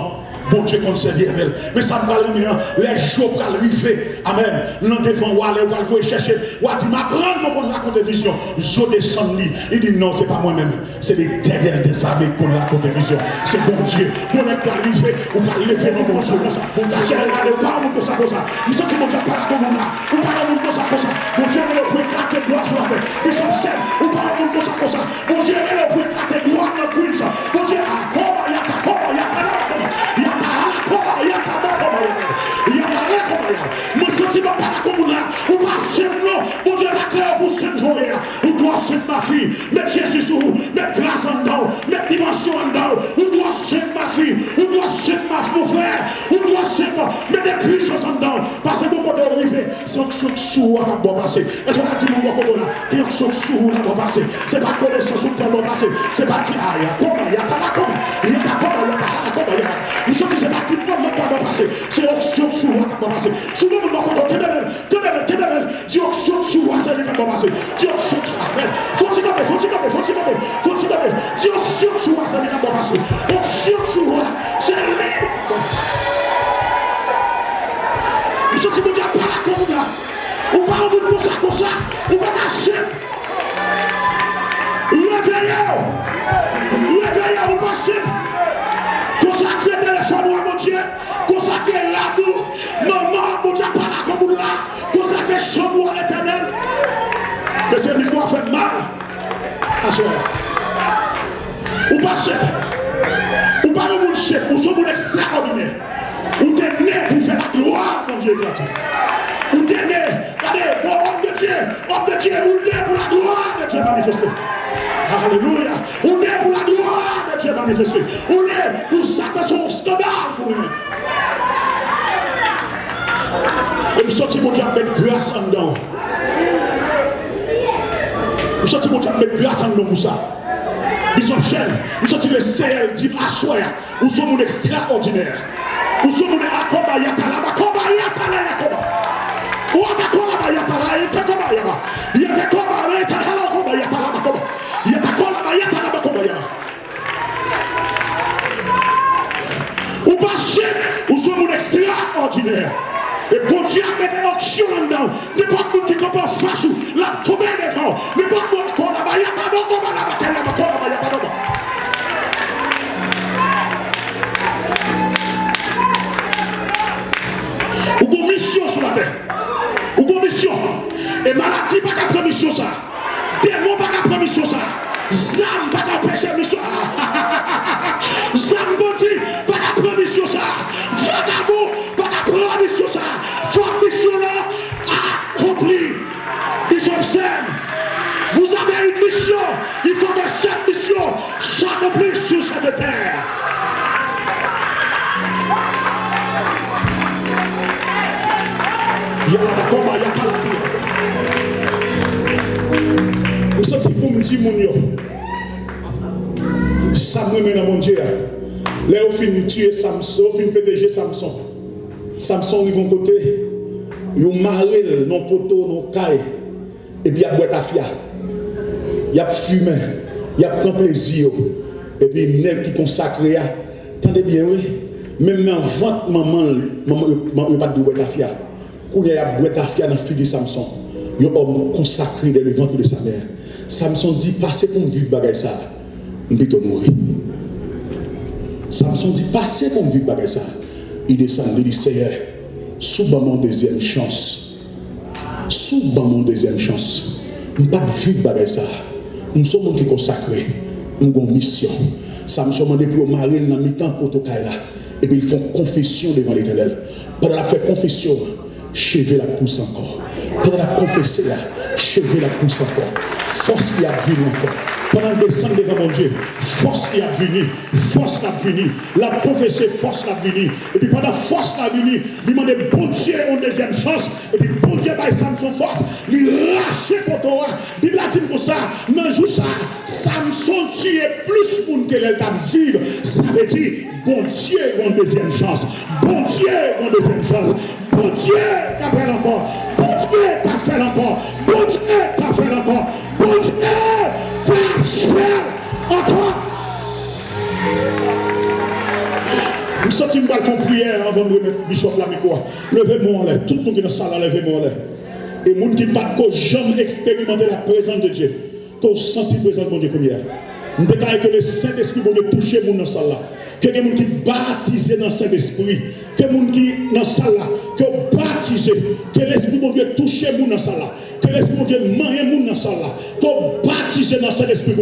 S2: Bon Dieu qu'on se dit avec. Mais ça me parle de les jours pour arriver. Amen. L'un devant ou aller, ou aller chercher. Ou à dire, m'apprendre qu'on raconte des visions. Je descends lui. Il dit non, c'est pas moi-même. C'est les derrière des amis qu'on raconte des visions. C'est bon Dieu. Qu'on est pour arriver, ou pas lever dans mon Dieu. Bon Dieu, c'est pas un monde comme ça, comme ça. Nous sommes mon Dieu, pas comme ça. Ou pas un monde comme ça, comme ça. Mon Dieu, il peut éclater gloire sur la tête. Nous sommes seuls. Ou pas un monde comme ça, comme ça. Mon Dieu, il peut éclater gloire dans le Queens. Mon Dieu, il y a fille, mettre Jésus sur vous, mettre grâce en dedans, mettre dimension en dedans. On doit suivre ma fille, on doit suivre mon frère, on doit suivre, mettre des puissances en dedans. Parce que beaucoup d'arriver, c'est un sous qui va passer. Est-ce qu'on a dit mon côté là? Il y a un sous qui va passer. C'est pas connaissance qui va passer. C'est pas dire, ah, il y a comment, il y a pas comment, il y a pas comment, il y a pas comment, il y a pas. Nous sommes c'est pas dire, non, pas passer. C'est un sous qui va passer. Souvent, nous avons dit, Dieu, sous qui va passer. Dieu, sous qui va passer. Faut-il Dieu, sous qui va passer. Sous c'est libre. Nous sommes dit, pas la comme là. Ou pas en bout comme ça, ou pas d'acheter. Réveillez, ou pas chip. Consacrez le téléphone à mon Dieu. Consacrez l'amour. Maman, mon Dieu, pas la comme là. Consacrez chambre à l'éternel. Mais c'est lui qui a fait mal. À ce moment. Ou pas chip. Ou pas le monde chef. Ou ce monde extraordinaire. Ou t'es né pour faire la gloire, mon Dieu. Ou t'es né. Regardez, bon homme de Dieu, ou né pour la gloire de Dieu manifestée. Alléluia. On est pour la gloire de Dieu manifestée. On est pour ça que son scandale pour nous. Et nous sortons pour Dieu mettre grâce en dedans. Nous sortons pour Dieu mettre grâce en dedans pour ça. Nous sommes jeunes. Nous sortons le ciel dit à soi. Nous sommes extraordinaires. Nous sommes akoba yatala. Ou akoba yatala. Ou passez, ou sommes extraordinaire. Et pour Dieu a mis des options là-dedans. N'importe qui qui comprend face ou la tomber devant. N'importe qui qui comprend la ou une mission sur la terre. Ou une mission. Et maladie pas qu'à prendre mission ça. Démon pas qu'à prendre mission ça. Zam pas qu'à pécher mission ça. Zamboti pas qu'à prendre mission ça. Vagabond pas qu'à prendre mission ça. Votre mission là accomplie. Bishop Sam, vous avez une mission. Il faut que cette mission s'accomplisse sur cette terre. Vous sortez pour me dire, mon yo, ça me met dans mon Dieu. Là, on finit tuer Samson, on finit PDG Samson. Samson, ils vont côté, ils ont marré nos poteaux, nos cailles, et puis il y a boîte à fia. Il y a fumé, il y a prend plaisir, et puis il y a qui consacré. Attendez bien, oui, même dans vente, maman, il n'y a pas de boîte à fia. Quand il y a boîte à fia dans la fille de Samson, il y a un homme consacré dans le ventre de sa mère. Samson dit, passez pour me vivre bagaille ça, je vais mourir. Samson dit, passez pour me vivre bagaille ça. Il descend, il dit, Seigneur, sous mon deuxième chance. Sous mon deuxième chance. Je ne vais pas vivre bagaille ça. Nous sommes qui consacrés. Nous avons une mission. Samson m'a dit pour marier dans mi-temps pour tout là. Et puis ils font confession devant l'Éternel. Pendant la faire confession, chevet la pousse encore. Pendant la confesser là, chevet la pousse encore. Force qui a venu encore. Pendant le descendre devant mon Dieu, force qui a venu, force qui a venu. La confesser, force qui a venu. Et puis pendant force qui a venu, il demande bon Dieu une deuxième chance. Et puis bon Dieu par Samson force, lui racher pour toi. La Bible a dit pour ça, dans jour ça, Samson tue plus pour que l'elle t'a vivre. Ça veut dire bon Dieu une deuxième chance. Bon Dieu une deuxième chance. Bon Dieu t'a fait encore. Bon Dieu t'a fait encore. Bon Dieu t'a fait encore. Bon Dieu t'a fait encore. Nous sortons pour faire prière avant de remettre Bishop la micro. Levez-moi en l'air. Tout le monde qui est dans la salle, levez-moi en l'air. Et les gens qui ne pas jamais expérimenter la présence de Dieu, qu'on senti la présence de Dieu comme hier. Nous déclarons que le Saint-Esprit va toucher les gens dans la salle. Que les gens qui baptisés dans le Saint-Esprit, que les gens qui dans la salle, que baptisés, que l'Esprit de Dieu touche les gens dans la salle. Que l'Esprit de Dieu mange les gens dans la salle. Que baptisés dans cet esprit.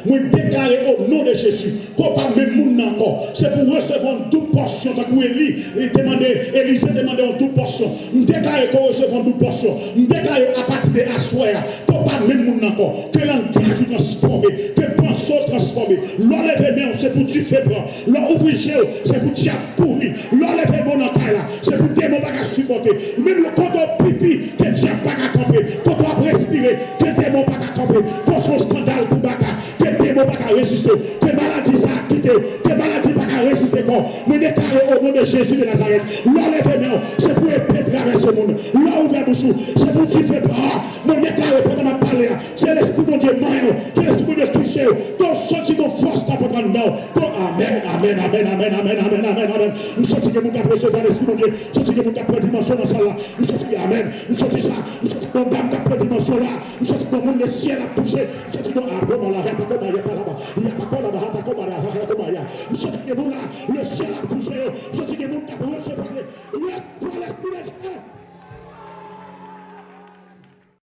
S2: Nous déclarons au nom de Jésus qu'on pas même gens encore. C'est pour recevoir une double portion. Quand Élisée demandait une double portion. Nous déclarons qu'on recevra une double portion. Nous déclarons à partir de Assoya qu'on pas
S3: même monde encore. Que l'engagement transformé, que pensée transformé. L'enlèvement, c'est pour tu faire prendre. L'ouvrir, c'est pour tu courir. L'enlèvement dans ta là, c'est pour démon pas supporter. Même le quand pipi, que diable pas camper. Quand on respirer, que démon pas camper. Quand son scandale pour baka, que démon pas résister. Que maladie ça a quitté, que maladie pas résister encore. Nous déclarons au nom de Jésus de Nazareth. L'enlèvement, c'est pour épée traverser le monde. L'ouvrir bouchou, c'est pour tu faire prendre. Nous déclarons pendant ma parole, c'est l'esprit de Dieu maillot, c'est l'esprit de toucher. Ton senti ton force dans votre nom. Amen, amen, amen, amen, amen, amen, amen, amen. Nous sentons que nous avons recevoir l'esprit de Dieu. Nous sentons que nous avons dimension dans celle-là. Nous sentons que amen. Nous sentons ça. Nous sentons que nous avons dimension là. Nous sentons que le ciel a touché. Nous sentons que nous avons nous sentons que nous là, le ciel a touché. Nous sentons que nous avons recevoir.